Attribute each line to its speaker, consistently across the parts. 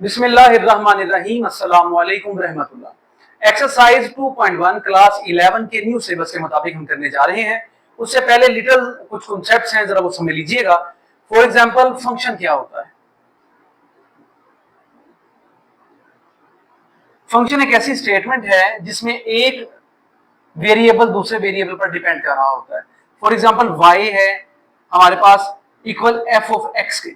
Speaker 1: बिस्मिल्लाहिर्रहमानिर्रहीम, अस्सलामु अलैकुम रहमतुल्लाह। एक्सरसाइज 2.1 क्लास 11 के न्यू सिलेबस के मुताबिक हम करने जा रहे हैं। उससे पहले लिटिल कुछ कॉन्सेप्ट्स हैं, जरा वो समझ लीजिएगा। फॉर एग्जांपल, फंक्शन क्या होता है? फंक्शन एक ऐसी स्टेटमेंट है जिसमें एक वेरिएबल दूसरे वेरिएबल पर डिपेंड कर रहा होता है। फॉर एग्जांपल, y है हमारे पास इक्वल f ऑफ x के,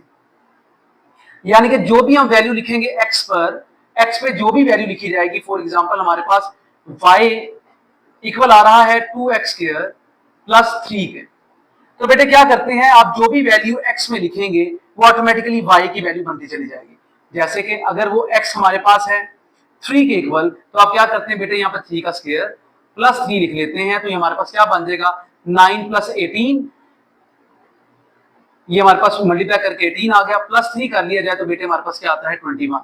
Speaker 1: यानी कि जो भी हम वैल्यू लिखेंगे x पे जो भी वैल्यू लिखी जाएगी, फॉर एग्जांपल हमारे पास y इक्वल आ रहा है 2x स्क्वायर प्लस 3 के। तो बेटे क्या करते हैं, आप जो भी वैल्यू x में लिखेंगे वो ऑटोमेटिकली y की वैल्यू बनती चली जाएगी। जैसे कि अगर वो x हमारे पास है 3 के इक्वल, तो आप क्या करते हैं बेटे, यहाँ पर 3 का स्क्वायर प्लस 3 लिख लेते हैं, तो ये हमारे पास क्या बन जाएगा, 9 प्लस 18, ये हमारे पास मल्टीप्लाई करके 18 आ गया, प्लस 3 कर लिया जाए तो बेटे हमारे पास क्या आता है 21।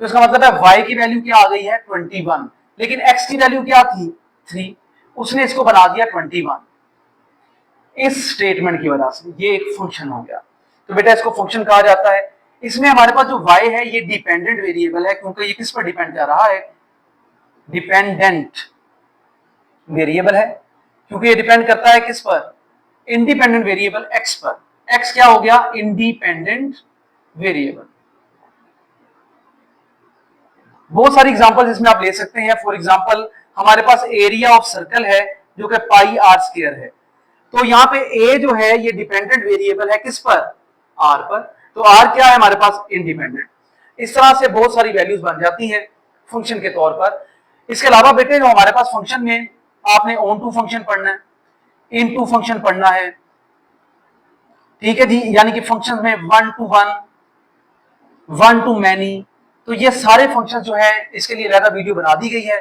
Speaker 1: तो इसका मतलब है y की वैल्यू क्या आ गई है 21, लेकिन x की वैल्यू क्या थी 3, उसने इसको बना दिया 21। इस स्टेटमेंट की वजह से ये एक फंक्शन हो गया, तो बेटा इसको फंक्शन कहा जाता है। इसमें हमारे पास जो y है ये डिपेंडेंट वेरिएबल है, क्योंकि ये किस पर डिपेंड कर रहा है, डिपेंडेंट वेरिएबल है, क्योंकि ये डिपेंड करता है किस पर, इंडिपेंडेंट वेरिएबल x पर। x क्या हो गया, इंडिपेंडेंट वेरिएबल। बहुत सारी एग्जांपल्स इसमें आप ले सकते हैं। फॉर एग्जांपल, हमारे पास एरिया ऑफ सर्कल है जो कि पाई आर स्क्वायर है, तो यहाँ पे a जो है ये डिपेंडेंट वेरिएबल है किस पर, r पर, तो r क्या है हमारे पास, इंडिपेंडेंट। इस तरह से बहुत सारी वैल्यूज बन जाती हैं फंक्शन के तौर पर। इसके अलावा बेटे जो हमारे पास फंक्शन में आपने ऑन टू फंक्शन पढ़ना है, इन टू फंक्शन पढ़ना है, ठीक है जी, यानी कि फंक्शन में 1 to 1, 1 to मैनी, तो ये सारे फंक्शन जो है इसके लिए अलग वीडियो बना दी गई है।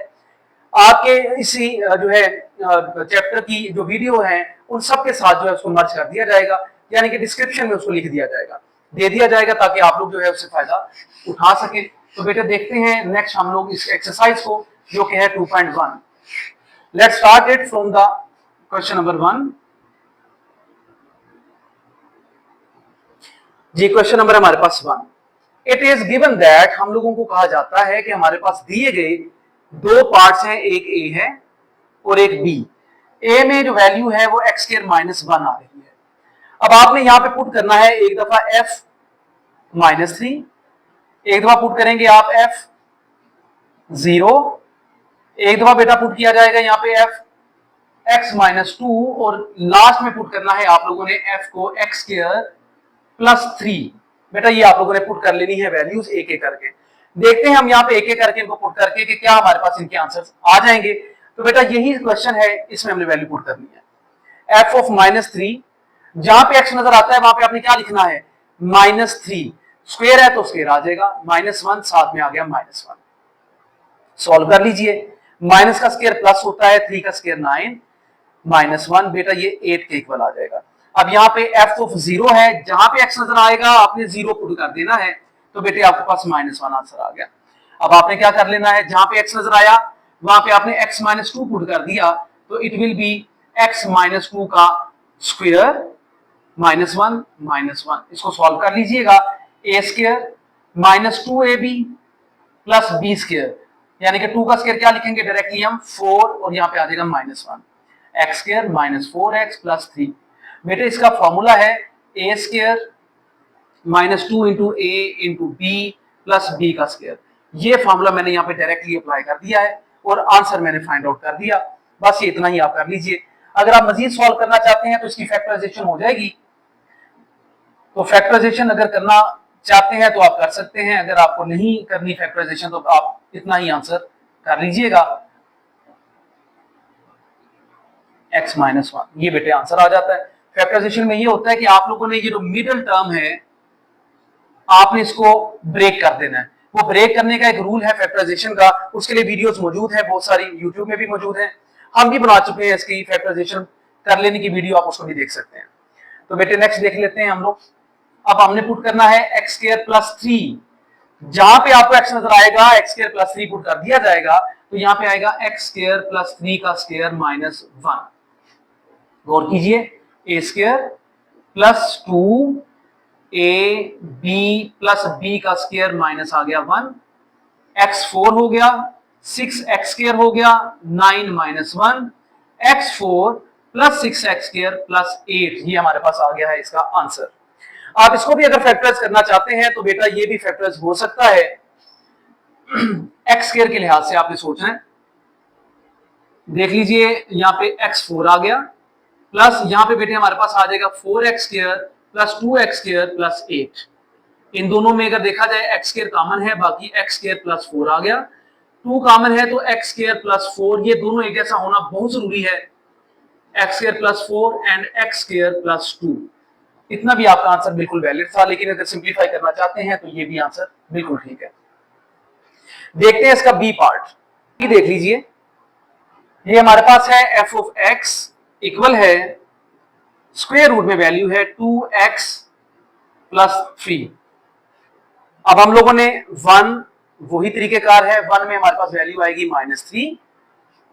Speaker 1: आपके इसी जो है चैप्टर की जो वीडियो है उन सब के साथ जो है उसको मर्ज कर दिया जाएगा, यानी कि डिस्क्रिप्शन में उसको लिख दिया जाएगा, दे दिया जाएगा, ताकि आप लोग जो है उससे फायदा उठा सके। तो बेटा देखते हैं नेक्स्ट हम लोग इस एक्सरसाइज को, जो कि है 2.1। Let's start it from the question number 1 जी। क्वेश्चन नंबर हमारे पास 1, इट इज गिवन दैट, हम लोगों को कहा जाता है कि हमारे पास दिए गए दो पार्ट्स हैं, एक ए है और एक बी। ए में जो वैल्यू है वो एक्स स्क्वायर माइनस 1 आ रही है। अब आपने यहां पे पुट करना है एक दफा एफ माइनस 3, एक दफा पुट करेंगे आप एफ 0, एक दफा बेटा पुट किया जाएगा यहाँ पे एफ एक्स माइनस 2, और लास्ट में पुट करना है आप लोगों ने एफ को एक्स स्क्वायर प्लस 3। बेटा ये आप लोगों ने पुट कर लेनी है वैल्यूज एक एक करके। देखते हैं हम यहाँ पे एक एक करके इनको पुट करके कि क्या हमारे पास इनके आंसर्स आ जाएंगे। तो बेटा यही क्वेश्चन है, इसमें हमने वैल्यू पुट करनी है। एफ ऑफ माइनस 3, जहां पे एक्स नजर आता है वहां पे आपने क्या लिखना है, माइनस 3, स्क्वेयर है तो स्क्वेयर आ जाएगा, -1 साथ में आ गया -1। सॉल्व कर लीजिए, माइनस का स्क्वायर प्लस होता है, 3 का स्क्वायर 9, -1 बेटा ये 8 के इक्वल आ जाएगा। अब यहाँ पे f ऑफ 0 है, जहां पे x नजर आएगा आपने 0 पुट कर देना है, तो बेटे आपके पास -1 आंसर आ गया। अब आपने क्या कर लेना है, जहां पे x नजर आया वहां पे आपने x-2 पुट कर दिया, तो इट विल बी x-2 का स्क्वायर -1 इसको सॉल्व कर लीजिएगा। a square -2ab plus b square, यानी कि 2 का स्क्वायर क्या लिखेंगे डायरेक्टली हम 4, और यहाँ पे आ जाएगा -1, एक्स स्क्वायर -4x प्लस 3। बेटे इसका फॉर्मूला है ए स्क्वायर -2 इंटू ए इंटू बी प्लस बी का स्क्वायर। ये फॉर्मूला मैंने यहाँ पे डायरेक्टली अप्लाई कर दिया है और आंसर मैंने फाइंड आउट कर दिया। बस ये इतना ही आप कर लीजिए। अगर आप मजीद सॉल्व करना चाहते हैं तो इसकी फैक्टराइजेशन हो जाएगी, तो फैक्टराइजेशन अगर करना चाहते हैं तो आप कर सकते हैं, अगर आपको नहीं करनी फैक्टराइजेशन तो आप इतना ही आंसर कर लीजिएगा, x-1, ये बेटे आंसर आ जाता है। फैक्टराइजेशन में ये होता है कि आप लोगों ने ये जो मिडिल टर्म है आपने इसको ब्रेक कर देना है। वो ब्रेक करने का एक रूल है फैक्टराइजेशन का, उसके लिए वीडियोस मौजूद है, बहुत सारी यूट्यूब में भी मौजूद है, हम भी बना चुके हैं इसकी फैक्टराइजेशन कर लेने की वीडियो, आप उसको भी देख सकते हैं। तो बेटे नेक्स्ट देख लेते हैं हम लोग। अब हमने पुट करना है एक्स स्क्वायर प्लस 3, जहां पे आपको एक्स नजर आएगा एक्स स्क्वायर प्लस 3 पुट कर दिया जाएगा, तो यहाँ पे आएगा एक्स स्क्वायर प्लस 3 का स्क्वायर -1। गौर कीजिए, A square plus 2 A B plus B का स्क्वायर माइनस आ गया 1, x4 हो गया, 6x स्क्वायर हो गया, 9 minus 1, x4 plus 6x square plus 8, ये हमारे पास आ गया है इसका आंसर। आप इसको भी अगर फैक्टराइज करना चाहते हैं तो बेटा ये भी फैक्टराइज हो सकता है x स्क्वायर के लिहाज से आपने सोचना है। देख लीजिए यहाँ पे x4 आ गया, प्लस यहाँ पे बेटे हमारे पास आ जाएगा 4x square plus 2x square plus 8। इन दोनों में अगर देखा जाए x स्क्वायर कॉमन है, बाकी x स्क्वायर प्लस 4 आ गया, 2 कॉमन है तो x स्क्वायर प्लस 4, ये दोनों एक जैसा होना बहुत जरूरी है, x square plus 4 and x square plus 2। इतना भी आपका आंसर बिल्कुल वैलिड था, लेकिन अगर सिंप्लीफाई करना चाहते हैं तो ये भी आंसर बिल्कुल ठीक है। देखते हैं इसका बी पार्ट, ये देख लीजिए, ये हमारे पास है f ऑफ x इक्वल है स्क्वायर रूट में वैल्यू है 2x प्लस 3। अब हम लोगों ने 1 वही तरीकेकार है, 1 में हमारे पास वैल्यू आएगी -3,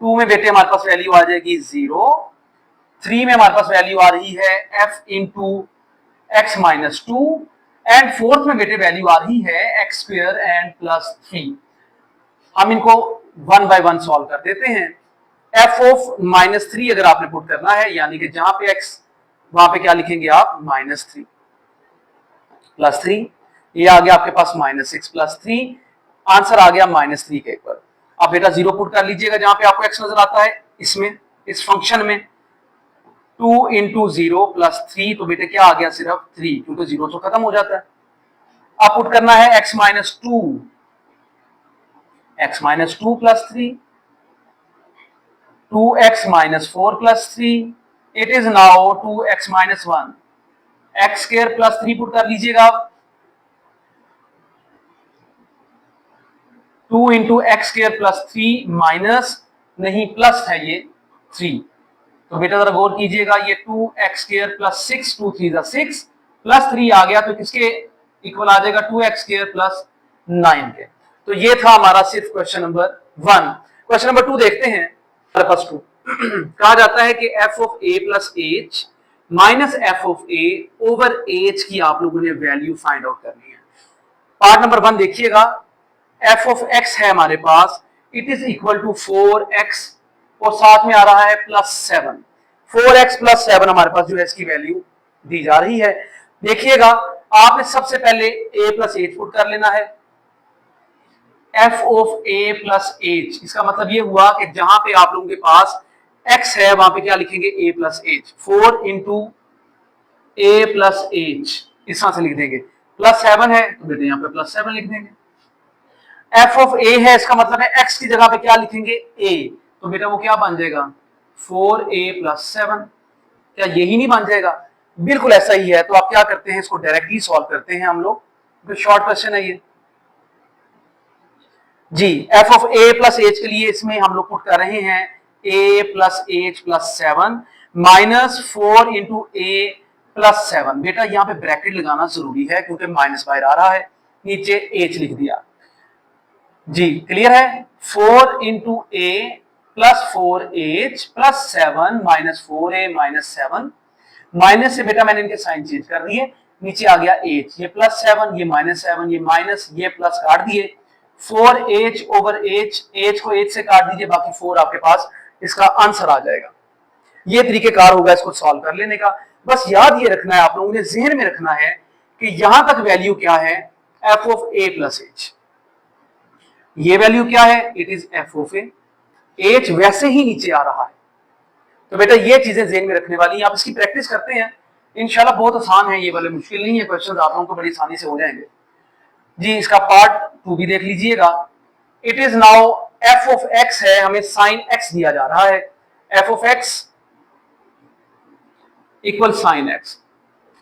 Speaker 1: 2 में बेटे हमारे पास वैल्यू आ जाएगी 0, 3 में हमारे पास वैल्यू आ रही है f into x minus 2 and 4th में बेटे वैल्यू आ रही है x स्क्वायर एंड प्लस 3। हम इनको 1 बाय 1 सॉल्व कर देते हैं। f ऑफ -3 अगर आपने पुट करना है, यानी कि जहां पे x वहां पे क्या लिखेंगे आप -3 प्लस 3, ये आ गया आपके पास -6 प्लस 3, आंसर आ गया -3 के ऊपर। आप बेटा 0 पुट कर लीजिएगा जहां पे आपको x नजर आता है, इसमें इस फंक्शन में 2 इंटू 0 प्लस 3, तो बेटे क्या आ गया सिर्फ 3, क्योंकि 0 तो खत्म हो जाता है। अब पुट करना है x minus 2 plus 3, 2x minus 4 plus 3, it is now 2x minus 1, x square plus 3 put कर लीजिएगा आप, 2 into x square plus 3 minus नहीं प्लस है ये 3, तो बेटा जरा गौर कीजिएगा, ये 2x स्क्वायर प्लस 6, 2 3 जा 6 प्लस 3 आ गया, तो किसके इक्वल आ जाएगा 2x स्क्वायर प्लस 9 के। तो ये था हमारा सिर्फ क्वेश्चन नंबर 1। क्वेश्चन नंबर 2 देखते हैं। हमारे पास 2 कहा जाता है कि f of a plus H minus F of a over H की आप लोगों ने वैल्यू फाइंड आउट करनी है। पार्ट नंबर 1 देखिएगा, f ऑफ x है हमारे पास, it is equal to 4x और साथ में आ रहा है प्लस 7, 4x प्लस 7 हमारे पास जो है इसकी वैल्यू दी जा रही है। देखिएगा आपने सबसे पहले a प्लस एच पुट कर लेना है, f of a plus H, इसका मतलब ये हुआ कि जहां पे आप लोगों के पास x है वहां पे क्या लिखेंगे a plus H, 4 into a plus H, इस तरह से लिख देंगे। प्लस 7 है तो बेटे यहाँ पे प्लस 7 लिख देंगे। f ऑफ a है, इसका मतलब है x की जगह पे क्या लिखेंगे a, तो बेटा वो क्या बन जाएगा 4a प्लस 7, क्या यही नहीं बन जाएगा? बिल्कुल ऐसा ही है। तो आप क्या करते हैं, इसको डायरेक्टली सॉल्व करते हैं हम लोग, तो शॉर्ट क्वेश्चन है ये जी। f of a plus H के लिए इसमें हम लोग पुट कर रहे हैं a plus H plus 7 minus 4 into a plus 7। बेटा यहाँ पे ब्रैकेट लगाना जरूरी है क्योंकि माइनस बाहर आ रहा है, नीचे h लिख दिया जी, क्लियर है। 4 into a plus 4h plus 7 minus 4a minus 7, minus से बेटा मैंने इनके साइन चेंज कर दिए, नीचे आ गया h, ये प्लस 7, ये माइनस 7, ये माइनस, ये प्लस काट दिए, 4h ओवर h को h से काट दीजिए, बाकी 4 आपके पास इसका आंसर आ जाएगा। ये तरीकेकार होगा इसको सॉल्व कर लेने का। बस याद ये रखना है, आप लोगों ने जहन में रखना है कि यहां तक वैल्यू क्या है f of a plus H, ये वैल्यू क्या है, it is f of a, h वैसे ही नीचे आ रहा है। तो बेटा ये चीजें जहन में रखने वाली, आप इसकी प्रैक्टिस करते हैं इंशाल्लाह, बहुत आसान है ये वाले, मुश्किल नहीं है क्वेश्चन, आप लोगों को बड़ी आसानी से हो जाएंगे जी। इसका पार्ट 2 भी देख लीजिएगा। It is now f of x है, हमें साइन x दिया जा रहा है, f of x equal sine x।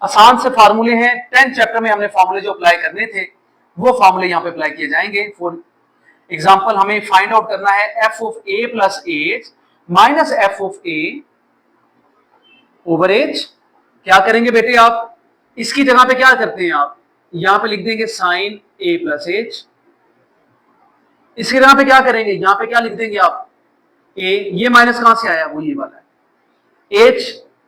Speaker 1: आसान से फार्मूले हैं, 10th चैप्टर में हमने फार्मूले जो अप्लाई करने थे वो फार्मूले यहाँ पे अप्लाई किए जाएंगे। फॉर एग्जाम्पल हमें फाइंड आउट करना है f of a plus H minus f of a over h। क्या करेंगे बेटे, आप इसकी जगह पे क्या करते हैं, आप यहां पे लिख देंगे साइन a प्लस एच, इसकी जगह पे क्या करेंगे, यहां पे क्या लिख देंगे आप a, ये माइनस कहां से आया, वो ये वाला है, h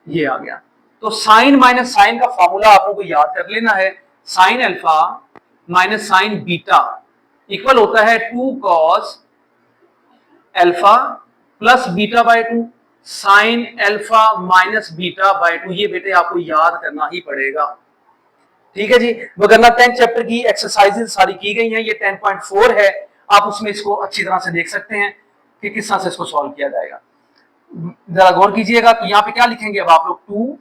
Speaker 1: ये आ गया, तो साइन माइनस साइन का फॉर्मूला आप लोगों को याद कर लेना है। Sine alpha minus sign beta equal होता है 2 cos alpha plus beta by 2 sine alpha minus beta by 2। ये बेटे आपको याद करना ही पड़ेगा, ठीक है जी। वरना 10th चैप्टर की एक्सरसाइजेस सारी की गई हैं, ये 10.4 है, आप उसमें इसको अच्छी तरह से देख सकते हैं कि किस तरह से इसको सॉल्व किया जाएगा। जरा गौर कीजिएगा कि यहाँ पे क्या लिखेंगे अब आप लोग, 2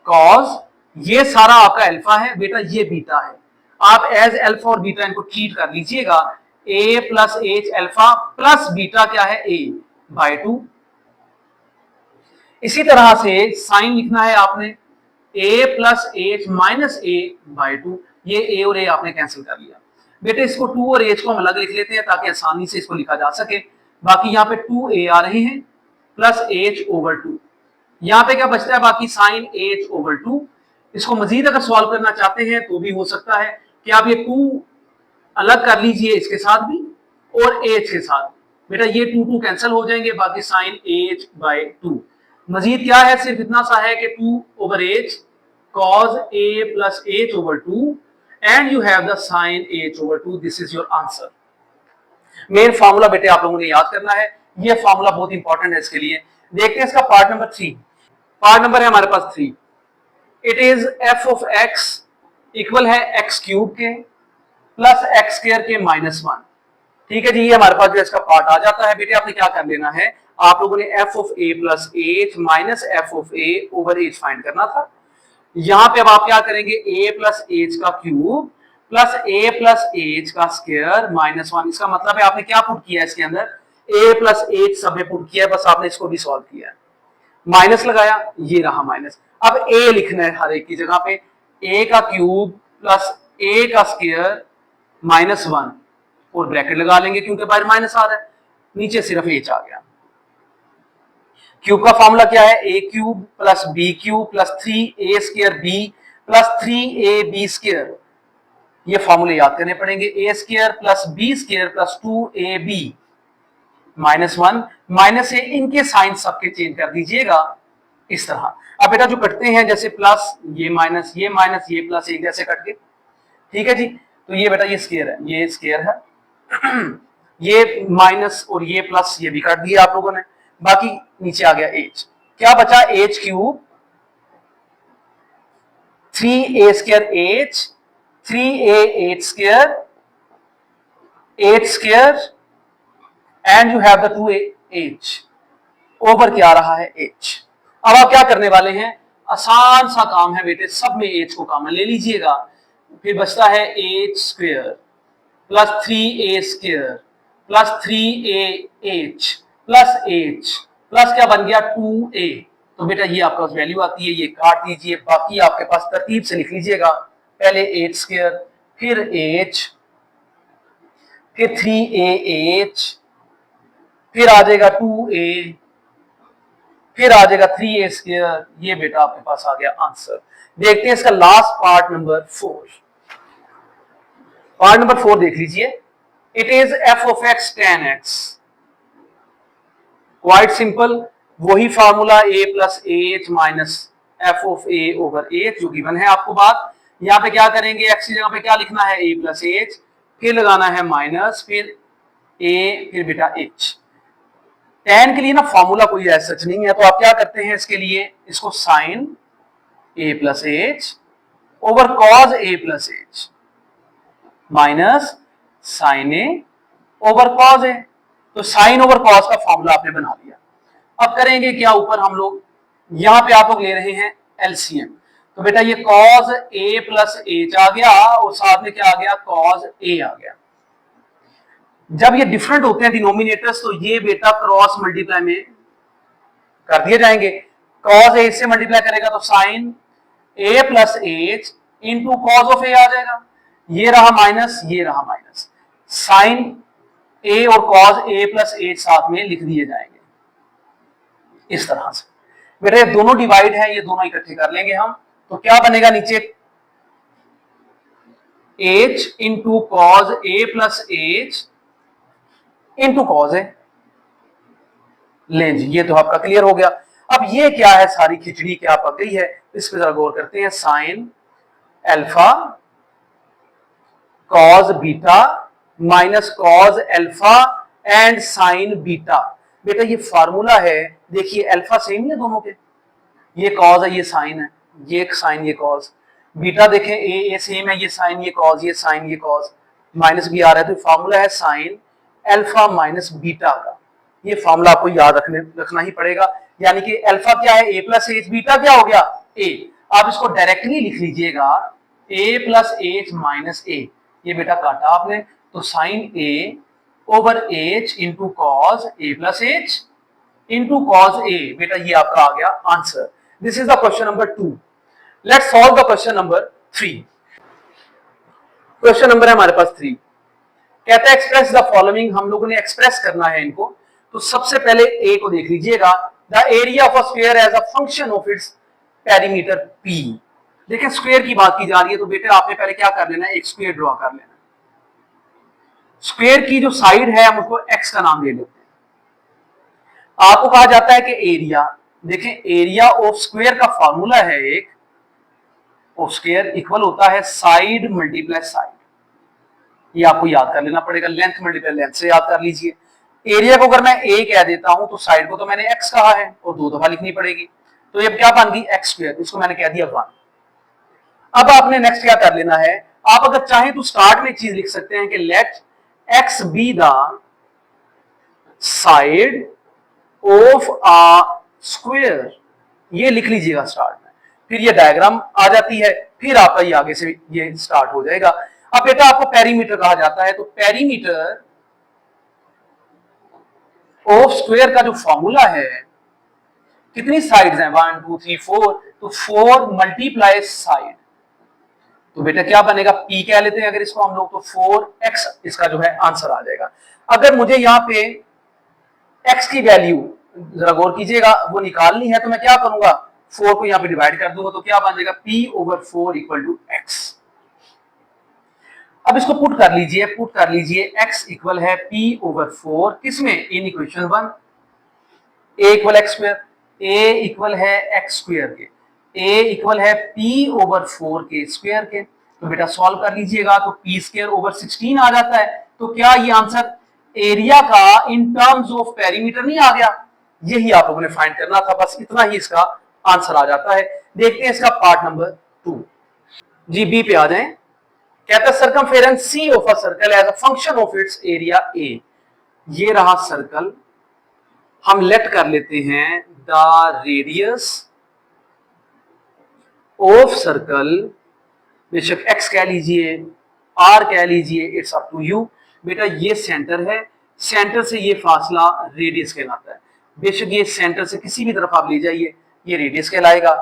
Speaker 1: कॉस, ये सारा आपका अल्फा है बेटा, ये बीटा है। आप एज अल्फा और बीटा इनको ट्रीट कर लीजिएगा। a plus H alpha plus beta क्या है, a बाय 2। इसी तरह से साइन लिखना है आपने a plus H minus a by 2। ये a और a आपने कैंसिल कर लिया बेटे। इसको 2 और h को हम अलग लिख लेते हैं ताकि आसानी से इसको लिखा जा सके। बाकी यहाँ पे 2a आ रहे हैं प्लस h ओवर 2। यहाँ पे क्या बचता है बाकी, साइन h ओवर 2। इसको मजीद अगर सॉल्व करना चाहते हैं तो भी हो सकता है कि आप ये 2 अलग कर लीजिए इसके साथ भी और h के साथ बेटा, ये 2 कैंसिल हो जाएंगे, बाकी साइन h बाय 2। मजीद क्या है, सिर्फ इतना सा है कि 2 over h cos a plus h over 2 and you have the sine h over 2। This is your answer. Main formula बेटे आप लोगों ने याद करना है, ये फार्मूला बहुत इंपॉर्टेंट है इसके लिए। देखते हैं इसका पार्ट नंबर 3। पार्ट नंबर है हमारे पास 3। It is f of x equal है x क्यूब के प्लस x स्क्वायर के माइनस 1। ठीक है जी, ये हमारे पास जो इसका पार्ट आ जाता है बेटे। आपने क्या कर लेना है, आप लोगों ने f of a plus H minus F of a over H find करना था। यहां पे अब आप क्या करेंगे, a प्लस एच का cube plus a plus H का स्क्वायर माइनस 1। इसका मतलब है आपने क्या पुट किया है इसके अंदर, a प्लस एच सब में पुट किया है, बस आपने इसको भी सॉल्व किया है। माइनस लगाया, ये रहा माइनस। अब a लिखना है हर एक की जगह पे, a का क्यूब प्लस a का स्क्वायर माइनस 1 और ब्रैकेट लगा लेंगे क्योंकि बाहर माइनस आ रहा है, नीचे सिर्फ h आ गया। क्यूब का फॉर्मूला क्या है, a cube plus b cube plus 3a square b plus 3ab square. ये फॉर्मूले याद करने पड़ेंगे, a square plus b square plus 2ab minus 1 minus से इनके साइन सबके चेंज कर दीजिएगा इस तरह। अब बेटा जो कटते हैं जैसे प्लस ये माइनस ये प्लस एक जैसे कट गए, ठीक है जी। तो ये बेटा ये स्क्वायर है, ये स्क्वायर है ये माइनस और ये प्लस ये भी काट दिया आप लोगों ने। बाकी नीचे आ गया h, क्या बचा h cube 3a square h 3a h square h square and you have the 2h over क्या रहा है h। अब आप क्या करने वाले हैं, आसान सा काम है बेटे, सब में h को कॉमन ले लीजिएगा, फिर बचता है h square plus 3a square plus 3ah plus h plus क्या बन गया 2a। तो बेटा ये आपका वैल्यू आती है, ये काट दीजिए। बाकी आपके पास तरतीब से लिख लीजिएगा, पहले h स्क्वायर फिर h फिर 3ah फिर आ जाएगा 2a फिर आ जाएगा 3a स्क्वायर। ये बेटा आपके पास आ गया आंसर। देखते हैं इसका last part number 4। Part number 4 देख लीजिए, it is f of x tan x। Quite simple, वही formula a plus H minus F of a over H जो गिवन है आपको बात। यहाँ पे क्या करेंगे, x की जगह पे क्या लिखना है, a प्लस एच, फिर लगाना है माइनस, फिर a, फिर बेटा h। tan के लिए ना फॉर्मूला कोई ऐसा सच नहीं है, तो आप क्या करते हैं इसके लिए, इसको sine a plus H over cos a plus H minus sine A over cos A. तो साइन ओवर कॉज का फॉर्मूला आपने बना लिया। अब करेंगे क्या, ऊपर हम लोग यहां पे आप लोग ले रहे हैं एलसीएम। तो बेटा ये कॉज ए प्लस एच आ गया और साथ में क्या आ गया, कॉज ए आ गया। जब ये डिफरेंट होते हैं डिनोमिनेटर्स तो ये बेटा क्रॉस मल्टीप्लाई में कर दिए जाएंगे। कॉज ए से मल्टीप्लाई करेगा तो sine A plus H into cos of A आ जाएगा। ये रहा माइनस, ये रहा माइनस, साइन ए और कॉज ए प्लस एच साथ में लिख दिए जाएंगे इस तरह से। बेटा ये दोनों डिवाइड है, ये दोनों इकट्ठे कर लेंगे हम, तो क्या बनेगा नीचे h इंटू कॉज ए प्लस एच इंटू कॉज ए। ले जी, ये तो आपका क्लियर हो गया। अब ये क्या है, सारी खिचड़ी क्या पक गई है, इस पर जरा गौर करते हैं। Sine alpha cos beta minus cos alpha and sign beta. बेटा ये फार्मूला है, देखिए अल्फा सेम है दोनों के, ये कॉज है ये साइन है, ये साइन ये कॉज, बीटा देखें ए सेम है, ये साइन ये कॉज, ये साइन ये कॉज, माइनस भी आ रहा है, तो फार्मूला है साइन अल्फा माइनस बीटा का। ये फार्मूला आपको याद रखना ही पड़ेगा। यानी कि अल्फा क्या है, ए प्लस एच, बीटा क्या हो गया ए। आप इसको डायरेक्टली लिख लीजिएगा ए प्लस एच माइनस ए, ये बेटा काटा आपने, तो sine A over H into cause A plus H into cause ए। बेटा ये आपका आ गया answer. This is the question number 2। Let's solve the question number 3। Question number है हमारे पास 3, कहता है एक्सप्रेस द फॉलोइंग। हम लोगों ने एक्सप्रेस करना है इनको, तो सबसे पहले ए को देख लीजिएगा, the area of a square as a function of its perimeter P. देखिए स्क्वायर की बात की जा रही है, तो बेटे आपने पहले क्या कर लेना है, एक स्क्वायर ड्रॉ कर लेना। स्क्वायर की जो साइड है हम उसको एक्स का नाम ले लेते हैं। आपको कहा जाता है कि एरिया, देखें एरिया ऑफ स्क्वायर का फॉर्मूला है एक, ऑफ स्क्वायर इक्वल होता है साइड मल्टीप्लाई साइड। ये आपको याद कर लेना पड़ेगा, लेंथ मल्टीप्लाई लेंथ से याद कर लीजिए। एरिया को अगर मैं ए कह देता हूं तो साइड को तो मैंने एक्स कहा है और 2 दफा लिखनी पड़ेगी, तो ये क्या बन गई एक्स स्क्वायर, इसको मैंने कह दिया 1। अब आपने नेक्स्ट क्या कर लेना है, आप अगर चाहें तो स्टार्ट में चीज लिख सकते हैं कि let x be the side of a square, ये लिख लीजिएगा स्टार्ट में, फिर ये डायग्राम आ जाती है, फिर आपका ये आगे से ये स्टार्ट हो जाएगा। अब बेटा आपको पेरीमीटर कहा जाता है, तो पेरीमीटर ऑफ स्क्वायर का जो फॉर्मूला है, कितनी साइड्स हैं 1 2 3 4, तो 4 मल्टीप्लाई साइड, तो बेटा क्या बनेगा p कह लेते हैं अगर इसको हम लोग, तो 4x इसका जो है आंसर आ जाएगा। अगर मुझे यहाँ पे x की वैल्यू जरा गौर कीजिएगा वो निकालनी है, तो मैं क्या करूंगा, 4 को यहाँ पे डिवाइड कर दूंगा, तो क्या बन जाएगा p over 4 equal to x। अब इसको पुट कर लीजिए, x इक्वल है p ओवर 4 किसमें, in equation 1, a equal x square, a equal है x स्क्वायर के, a इक्वल है p ओवर 4 के स्क्वायर के। तो बेटा सॉल्व कर लीजिएगा, तो p स्क्वायर ओवर 16 आ जाता है। तो क्या ये आंसर एरिया का इन टर्म्स ऑफ पेरीमीटर नहीं आ गया, यही आप लोगों ने फाइंड करना था, बस इतना ही इसका आंसर आ जाता है। देखते हैं इसका पार्ट नंबर 2। जी बी पे आ जाएं। कहता है circumference C of a circle as a function of its area A. ये रहा सर्कल, हम लेट कर लेते हैं द रेडियस ऑफ सर्कल, बेशक x कह लीजिए, r कह लीजिए, इट्स अप टू यू। बेटा ये सेंटर है, सेंटर से ये फासला रेडियस कहलाता है, बेशक ये सेंटर से किसी भी तरफ आप ले जाइए, ये रेडियस कहलाएगा।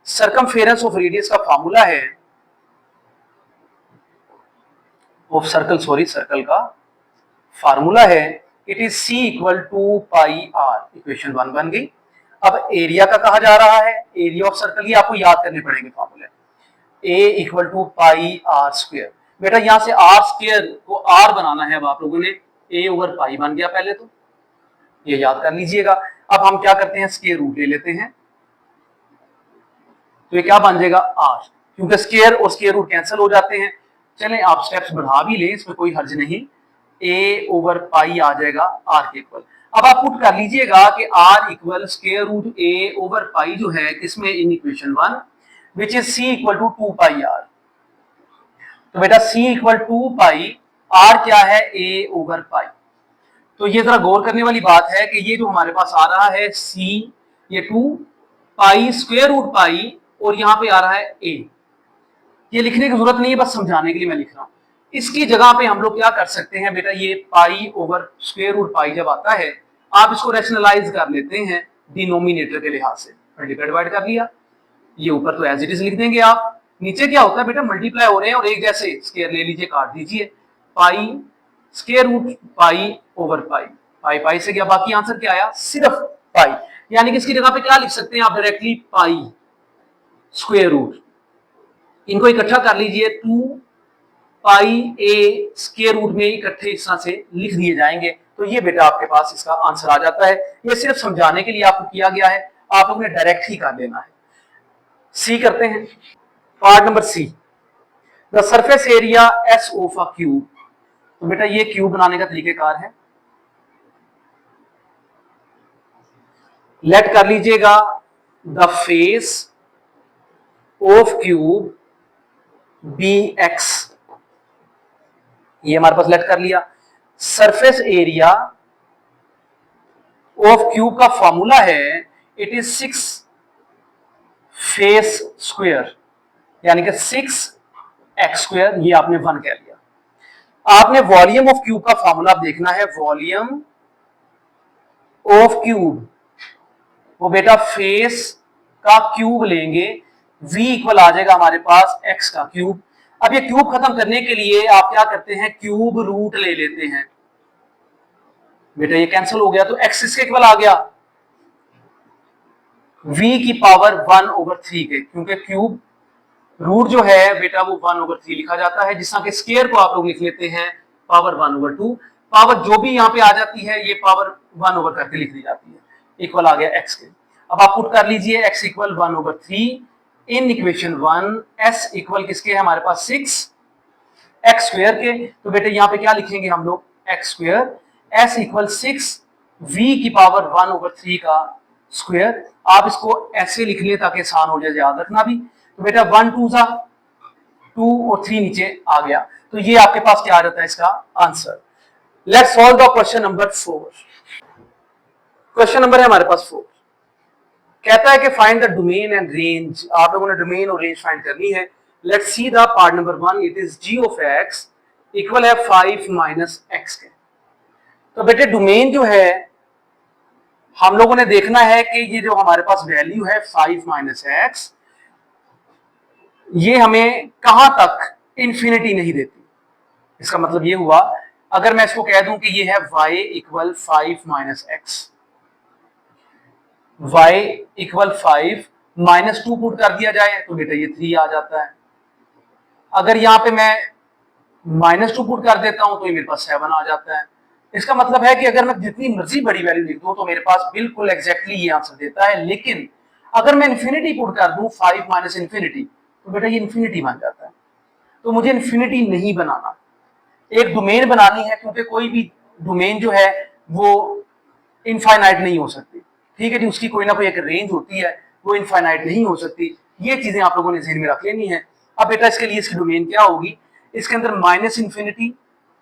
Speaker 1: सर्कमफेरेंस ऑफ रेडियस का फार्मूला है, ऑफ सर्कल सॉरी सर्कल का फार्मूला है, it is c equal to pi r। Equation 1 बन गई। अब एरिया का कहा जा रहा है, एरिया ऑफ सर्कल, ये आपको याद करने पड़ेंगे फार्मूले, a equal to pi r square. बेटा यहां से r स्क्वायर को r बनाना है, अब आप लोगों ने a ओवर पाई बन गया पहले, तो ये याद कर लीजिएगा। अब हम क्या करते हैं, स्क्वायर रूट ले लेते हैं, तो ये क्या बन जाएगा r, क्योंकि स्क्वायर और स्क्वायर रूट कैंसिल हो जाते हैं। चलें आप स्टेप्स बढ़ा भी लें, इसमें कोई हर्ज नहीं, a ओवर पाई आ जाएगा r के इक्वल। अब आप पुट कर लीजिएगा कि r equal square root a over pi जो है किसमें, in equation 1 which is c equal to 2 pi r। तो बेटा c इक्वल 2 पाई, r क्या है a ओवर पाई। तो ये जरा गौर करने वाली बात है कि ये जो हमारे पास आ रहा है c, ये 2 पाई स्क्वायर रूट पाई, और यहां पे आ रहा है a। ये लिखने की जरूरत नहीं है, बस समझाने के लिए मैं लिख रहा हूं। इसकी जगह पे हम लोग क्या कर सकते हैं बेटा, ये pi over square root pi जब आता है, आप इसको रैशनलाइज कर लेते हैं डिनोमिनेटर के लिहाज से, मल्टीप्लाई डिवाइड कर लिया, ये ऊपर तो एज इट इज लिख देंगे आप, नीचे क्या होता है बेटा मल्टीप्लाई हो रहे हैं और एक जैसे स्क्वायर ले लीजिए, काट दीजिए, pi square root pi over pi, pi pi से क्या बाकी आंसर क्या आया, सिर्फ पाई। यानी कि इसकी जगह पे क्या लिख सकते हैं आप डायरेक्टली, पाई स्क्वायर रूट, इनको इकट्ठा कर लीजिए, 2 पाई a स्क्वायर रूट में इकट्ठे इस तरह से लिख दिए जाएंगे, तो ये बेटा आपके पास इसका आंसर आ जाता है। ये सिर्फ समझाने के लिए आपको किया गया है, आप लोगों ने डायरेक्ट ही कर लेना है। सी करते हैं, part number C, the surface area S of a cube. तो बेटा ये क्यूब बनाने का तरीकेकार है, लेट कर लीजिएगा the face of cube be x, ये हमारे पास लेट कर लिया। सरफेस एरिया ऑफ क्यूब का फॉर्मूला है इट इज 6 फेस स्क्वायर, यानी कि 6x स्क्वायर, ये आपने 1 कह लिया। आपने वॉल्यूम ऑफ क्यूब का फॉर्मूला देखना है, वॉल्यूम ऑफ क्यूब, वो बेटा फेस का क्यूब लेंगे, v इक्वल आ जाएगा हमारे पास x का क्यूब। अब ये क्यूब खत्म करने के लिए आप क्या करते हैं, क्यूब रूट ले लेते हैं। बेटा ये कैंसिल हो गया तो x इसके इक्वल आ गया v की पावर 1/3 के, क्योंकि क्यूब रूट जो है बेटा वो 1/3 लिखा जाता है, जिसका कि स्क्वायर को आप लोग लिख लेते हैं पावर 1/2। पावर जो भी यहाँ पे आ जाती है ये पावर 1 करके लिख दी जाती है, इक्वल आ गया x के। अब आप पुट कर लीजिए x इक्वल 1/3 इन इक्वेशन 1, s इक्वल किसके है हमारे पास 6x स्क्वायर के। तो बेटे यहाँ पे क्या लिखेंगे हम लोग, x square, s equal 6 v की पावर 1/3 का स्क्वायर। आप इसको ऐसे लिख लें ताकि आसान हो जाए याद रखना भी। तो बेटा 1 2 जा 2 और 3 नीचे आ गया, तो ये आपके पास क्या आ जाता है इसका answer. Let's solve the question number 4। Question number है हमारे पास 4, कहता है कि find the domain and range. आप लोगों ने डोमेन और रेंज फाइंड करनी है। Let's see the part number 1, it is g of x equal है 5 माइनस x के। तो बेटे डोमेन जो है हम लोगों ने देखना है कि ये जो हमारे पास वैल्यू है 5 माइनस x, ये हमें कहां तक इंफिनिटी नहीं देती। इसका मतलब ये हुआ, अगर मैं इसको कह दूं कि ये है y equal 5 minus x, y equal 5 minus 2 put कर दिया जाए तो बेटा ये 3 आ जाता है। अगर यहां पे मैं माइनस 2 पुट कर देता हूं तो ये मेरे पास 7 आ जाता है। इसका मतलब है कि अगर मैं जितनी मर्जी बड़ी वैल्यू लिख दूं तो मेरे पास बिल्कुल एग्जैक्टली ये आंसर देता है, लेकिन अगर मैं इन्फिनिटी पुट कर दूं 5 माइनस इन्फिनिटी तो बेटा ये इन्फिनिटी बन जाता है। तो मुझे इन्फिनिटी नहीं बनाना, एक डोमेन बनानी है, क्योंकि कोई भी डोमेन जो है वो इनफाइनाइट नहीं हो सकती। ठीक है जी, उसकी कोई ना कोई एक रेंज होती है, वो इनफाइनाइट नहीं हो सकती। ये चीजें आप लोगों ने ध्यान में रख लेनी है। अब बेटा इसके लिए इसकी डोमेन क्या होगी, इसके अंदर माइनस इन्फिनिटी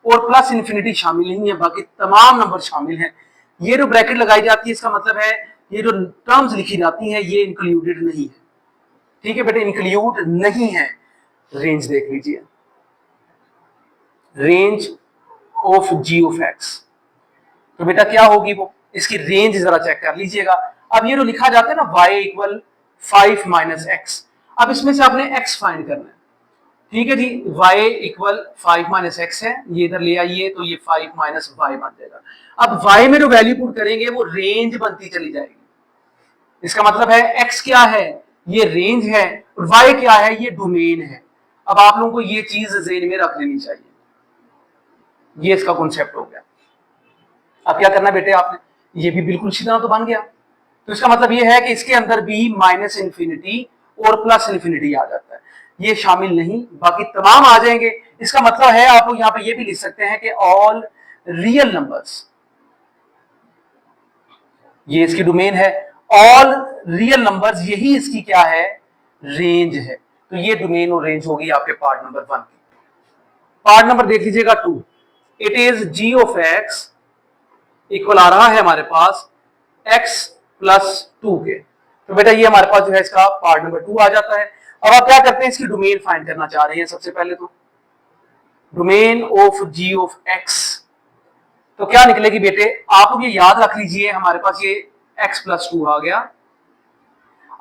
Speaker 1: और प्लस इन्फिनिटी शामिल नहीं है, बाकी तमाम नंबर शामिल हैं। ये जो ब्रैकेट लगाई जाती है इसका मतलब है ये जो टर्म्स लिखी जाती हैं ये इंक्लूडेड नहीं है। ठीक है बेटे, इंक्लूड नहीं है। रेंज देख लीजिए, range of g of x, तो बेटा क्या होगी वो, इसकी रेंज जरा चेक कर लीजिएगा। अब ये जो लिखा जाता है ना y इक्वल 5 माइनस x, अब इसमें से आपने x फाइंड करना है। ठीक है जी, y इक्वल 5 माइनस x है, ये इधर ले आइए तो ये 5 माइनस y बन जाएगा। अब y में जो वैल्यू पुट करेंगे वो रेंज बनती चली जाएगी। इसका मतलब है x क्या है, ये रेंज है, और y क्या है, ये डोमेन है। अब आप लोगों को ये चीज ज़हन में रख लेनी चाहिए, ये इसका कॉन्सेप्ट हो गया। अब क्या करना बेटे आपने, ये भी बिल्कुल इसी तरह तो बन गया। तो इसका मतलब ये है कि इसके अंदर भी माइनस इन्फिनिटी और प्लस इन्फिनिटी आ जाता है, ये शामिल नहीं, बाकी तमाम आ जाएंगे। इसका मतलब है आप लोग यहाँ पे ये भी लिख सकते हैं कि ऑल रियल नंबर्स, ये इसकी डोमेन है, ऑल रियल नंबर्स, यही इसकी क्या है, रेंज है। तो ये डोमेन और रेंज होगी आपके पार्ट नंबर 1 की। पार्ट नंबर देख लीजिएगा 2, it is g of x equal आ रहा है हमारे पास x प्लस 2 के। तो बेटा ये हमारे पास जो है इसका पार्ट नंबर 2 आ जाता है। अब आप क्या करते हैं, इसकी डोमेन फाइंड करना चाह रहे हैं। सबसे पहले तो domain of g of x, तो क्या निकलेगी बेटे, आप लोग ये याद रख लीजिए, हमारे पास ये x प्लस 2 आ गया।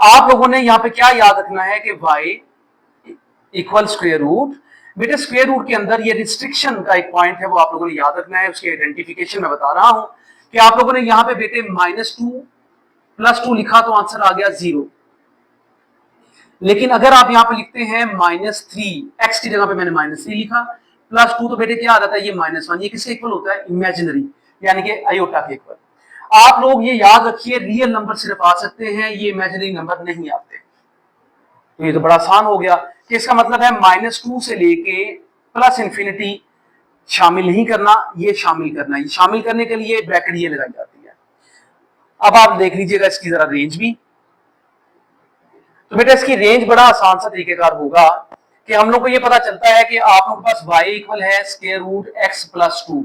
Speaker 1: आप लोगों ने यहाँ पे क्या याद रखना है कि y इक्वल स्क्वायर रूट। बेटे स्क्वायर रूट के अंदर ये रिस्ट्रिक्शन का एक पॉइंट है, वो आप लोगों ने याद रखना है, उसकी आइडेंटिफिकेशन मैं बता रहा हूं कि आप लोगों ने यहाँ पे बेटे -2 + 2 लिखा तो आंसर आ गया 0। लेकिन अगर आप यहाँ पे लिखते हैं -3, x की जगह पे मैंने -3 लिखा, +2 तो बेटे क्या आ जाता है, ये -1। ये किसके इक्वल होता है, इमेजिनरी, यानी कि आयोटा के इक्वल। आप लोग ये याद रखिए, रियल नंबर सिर्फ आ सकते हैं, ये इमेजिनरी नंबर नहीं आते। तो ये तो बड़ा आसान हो गया कि इसका मतलब है -2 से लेके प्लस इंफिनिटी शामिल नहीं करना, ये शामिल करना। ये शामिल करने के लिए ब्रैकेट ये लगाई जाती है। अब आप देख लीजिएगा इसकी जरा रेंज भी। तो बेटा इसकी रेंज बड़ा आसान सा तरीकेकार होगा कि हम लोग को ये पता चलता है कि आप लोगों के पास y इक्वल है स्क्वायर रूट x प्लस 2।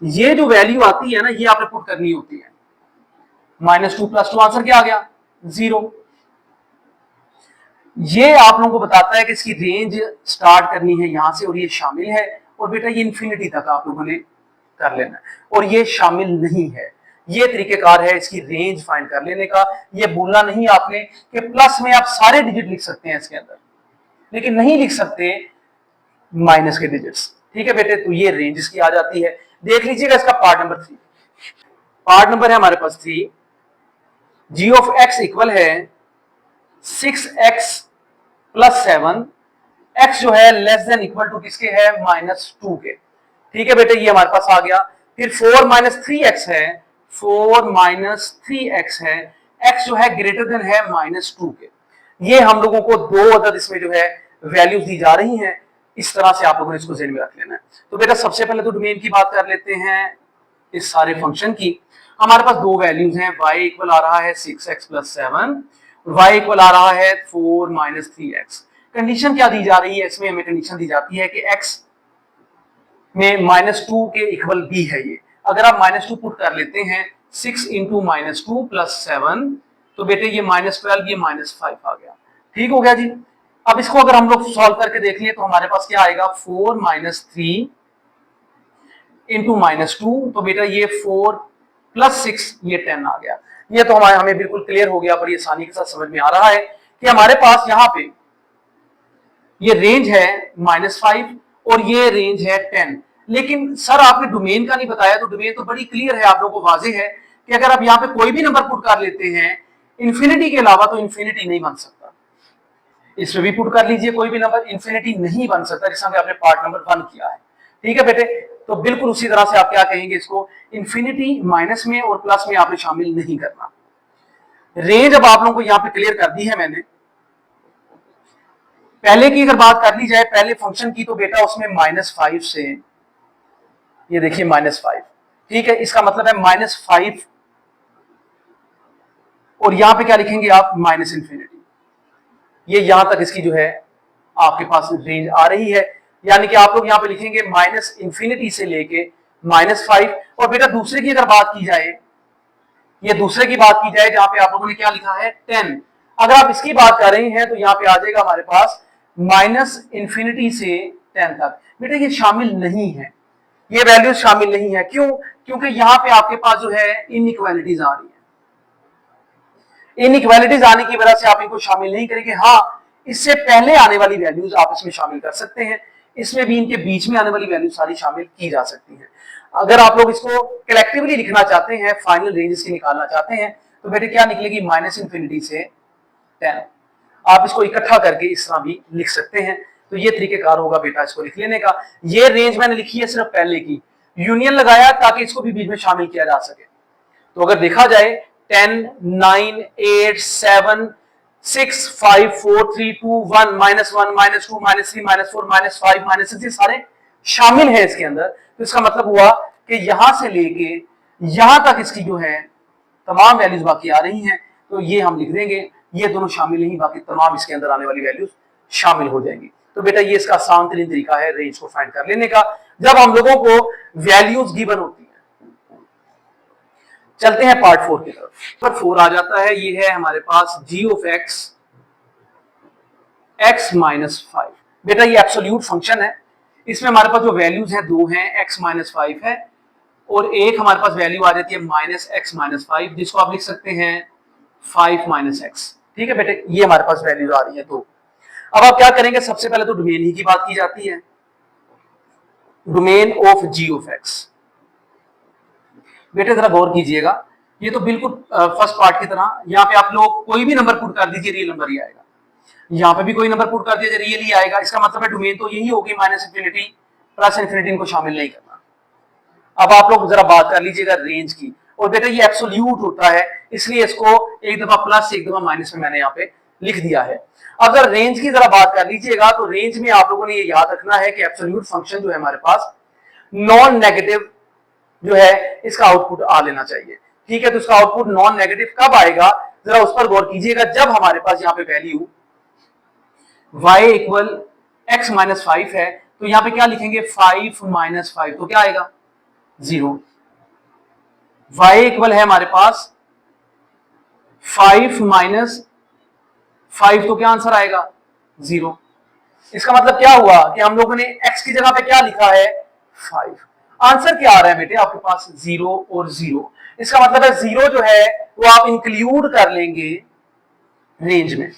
Speaker 1: ये जो वैल्यू आती है ना, ये आपने पुट करनी होती है। -2 + 2 आंसर क्या आ गया? 0। ये आप लोगों को बताता है कि इसकी रेंज स्टार्ट करनी है यहां से, और ये शामिल है, और बेटा ये इंफिनिटी तक आप लोगों ने कर लेना है, और ये शामिल नहीं है। ये तरीकेकार है इसकी रेंज फाइंड कर लेने का। ये भूलना नहीं आपने कि प्लस में आप सारे डिजिट लिख सकते हैं इसके अंदर, लेकिन नहीं लिख सकते माइनस के डिजिट्स। ठीक है बेटे, तो ये रेंज इसकी आ जाती है। देख लीजिएगा इसका पार्ट नंबर 3। पार्ट नंबर है हमारे पास 3। g ऑफ x इक्वल है 6x + 7। x जो है लेस देन इक्वल टू किसके है? -2 के। ठीक है बेटे, ये हमारे पास आ गया। फिर 4 - 3x है, 4 - 3x है, x जो है ग्रेटर देन है -2 के। ये हम लोगों को दो अदद इसमें जो है वैल्यूज दी जा रही हैं। इस तरह से आप लोगों ने इसको ज़हन में रख लेना है। तो बेटा सबसे पहले तो डोमेन की बात कर लेते हैं इस सारे फंक्शन की। हमारे पास दो वैल्यूज हैं, y इक्वल आ रहा है 6x + 7, y इक्वल आ रहा है 4 - 3x। कंडीशन क्या दी जा रही है इसमें? हमें कंडीशन दी जाती है कि x में -2 के इक्वल भी है ये। अगर आप -2 पुट कर लेते हैं, 6 × -2 + 7, तो बेटे ये -12, ये -5 आ गया। ठीक हो गया जी। अब इसको अगर हम लोग सॉल्व करके देख लें तो हमारे पास क्या आएगा? 4 - 3 × -2, तो बेटा ये 4 + 6, ये 10 आ गया। ये तो हमें बिल्कुल क्लियर हो गया, बड़ी आसानी के साथ समझ में आ रहा है कि हमारे पास यहाँ पे ये रेंज है -5 और ये रेंज है 10। लेकिन सर आपने डोमेन का नहीं बताया। तो डोमेन तो बड़ी क्लियर है, आप लोगों को वाजे है कि अगर आप यहाँ पे कोई भी नंबर पुट कर लेते हैं इंफिनिटी के अलावा, तो इंफिनिटी नहीं बन सकता। इसमें भी पुट कर लीजिए कोई भी नंबर, इंफिनिटी नहीं बन सकता, जिसका आपने पार्ट नंबर 1 किया है। ठीक है बेटे, तो बिल्कुल उसी तरह से आप क्या कहेंगे इसको? इंफिनिटी माइनस में और प्लस में आपने शामिल नहीं करना। रेंज अब आप लोगों को यहाँ पे क्लियर कर दी है मैंने। पहले की अगर बात कर ली जाए, पहले फंक्शन की, तो बेटा उसमें -5 से, ये देखिए -5। ठीक है, इसका मतलब है -5, और यहां पे क्या लिखेंगे आप? -इंफिनिटी। ये यहां तक इसकी जो है आपके पास रेंज आ रही है। यानी कि आप लोग यहां पे लिखेंगे -इंफिनिटी से लेके -5। और बेटा दूसरे की अगर बात की जाए, ये दूसरे की बात की जाए जहां पे आप लोगों ने क्या लिखा है? 10। अगर आप इसकी बात कर रहे हैं तो यहाँ पे आ जाएगा हमारे पास -इंफिनिटी से 10 तक। बेटा ये शामिल नहीं है, ये वैल्यू शामिल नहीं है। क्यों? क्योंकि यहाँ पे आपके पास जो है इनइक्वालिटीज आ रही है। इनइक्वालिटीज आने की वजह से आप इनको शामिल नहीं करेंगे। हाँ, इससे पहले आने वाली वैल्यूज आप इसमें शामिल कर सकते हैं। इसमें भी इनके बीच में आने वाली वैल्यू सारी शामिल की जा सकती है। अगर आप लोग इसको कलेक्टिवली लिखना चाहते हैं, फाइनल रेंज इसकी निकालना चाहते हैं, तो बेटे क्या निकलेगी? -इंफिनिटी से 10। आप इसको इकट्ठा करके इस तरह भी लिख सकते हैं। तो ये तरीकेकार होगा बेटा इसको लिख लेने का। ये रेंज मैंने लिखी है सिर्फ पहले की, यूनियन लगाया ताकि इसको भी बीच में शामिल किया जा सके। तो अगर देखा जाए 10, 9, 8, 7, 6, 5, 4, 3, 2, 1, -1, -2, -3, -4, -5, -6, ये सारे शामिल है इसके अंदर। तो इसका मतलब हुआ कि यहां से लेके यहां तक इसकी जो है तमाम वैल्यूज बाकी आ रही हैं। तो ये हम लिख देंगे, ये दोनों शामिल नहीं, बाकी तमाम इसके अंदर आने वाली वैल्यूज शामिल हो जाएंगी। तो बेटा ये इसका आसान तरीन तरीका है रेंज को फाइंड कर लेने का, जब हम लोगों को वैल्यूज गिवन होती है। चलते हैं पार्ट 4 की तरफ। पार्ट 4 आ जाता है, ये है हमारे पास g ऑफ x -5। बेटा ये एब्सोल्यूट फंक्शन है। इसमें हमारे पास जो वैल्यूज हैं दो हैं, x -5 है, और एक हमारे पास वैल्यू आ जाती है -x -5, जिसको आप लिख सकते हैं 5 - x। ठीक है बेटे, ये हमारे पास वैल्यूज आ रही है दो। अब आप क्या करेंगे? सबसे पहले तो डोमेन ही की बात की जाती है, domain of g of x। बेटे जरा गौर कीजिएगा, ये तो बिल्कुल फर्स्ट पार्ट की तरह, यहाँ पे आप लोग कोई भी नंबर पुट कर दीजिए, रियल नंबर ही आएगा। यहाँ पे भी कोई नंबर पुट कर दीजिए, रियल ही आएगा। इसका मतलब है डोमेन तो यही होगी, -इंफिनिटी + इंफिनिटी, इनको शामिल नहीं करना। अब आप लोग जरा बात कर लीजिएगा रेंज की। और बेटा ये एब्सोल्यूट होता है, इसलिए इसको एक दफा प्लस एक दफा माइनस में मैंने यहाँ पे लिख दिया है। अगर रेंज की जरा बात कर लीजिएगा तो रेंज में आप लोगों ने ये याद रखना है कि एब्सोल्यूट फंक्शन जो है हमारे पास नॉन नेगेटिव जो है इसका आउटपुट आ लेना चाहिए। ठीक है, तो इसका आउटपुट नॉन नेगेटिव कब आएगा, जरा उस पर गौर कीजिएगा। जब हमारे पास यहाँ पे value y equal x minus 5 है तो यहाँ पे क्या लिखेंगे 5 माइनस 5, तो क्या आएगा 0। y इक्वल है हमारे पास 5 माइनस 5, तो क्या आंसर आएगा 0। इसका मतलब क्या हुआ कि हम लोगों ने x की जगह पे क्या लिखा है 5। आंसर क्या आ रहा है बेटे आपके पास 0 और 0। इसका मतलब है 0 जो है वो आप इंक्लूड कर लेंगे रेंज में,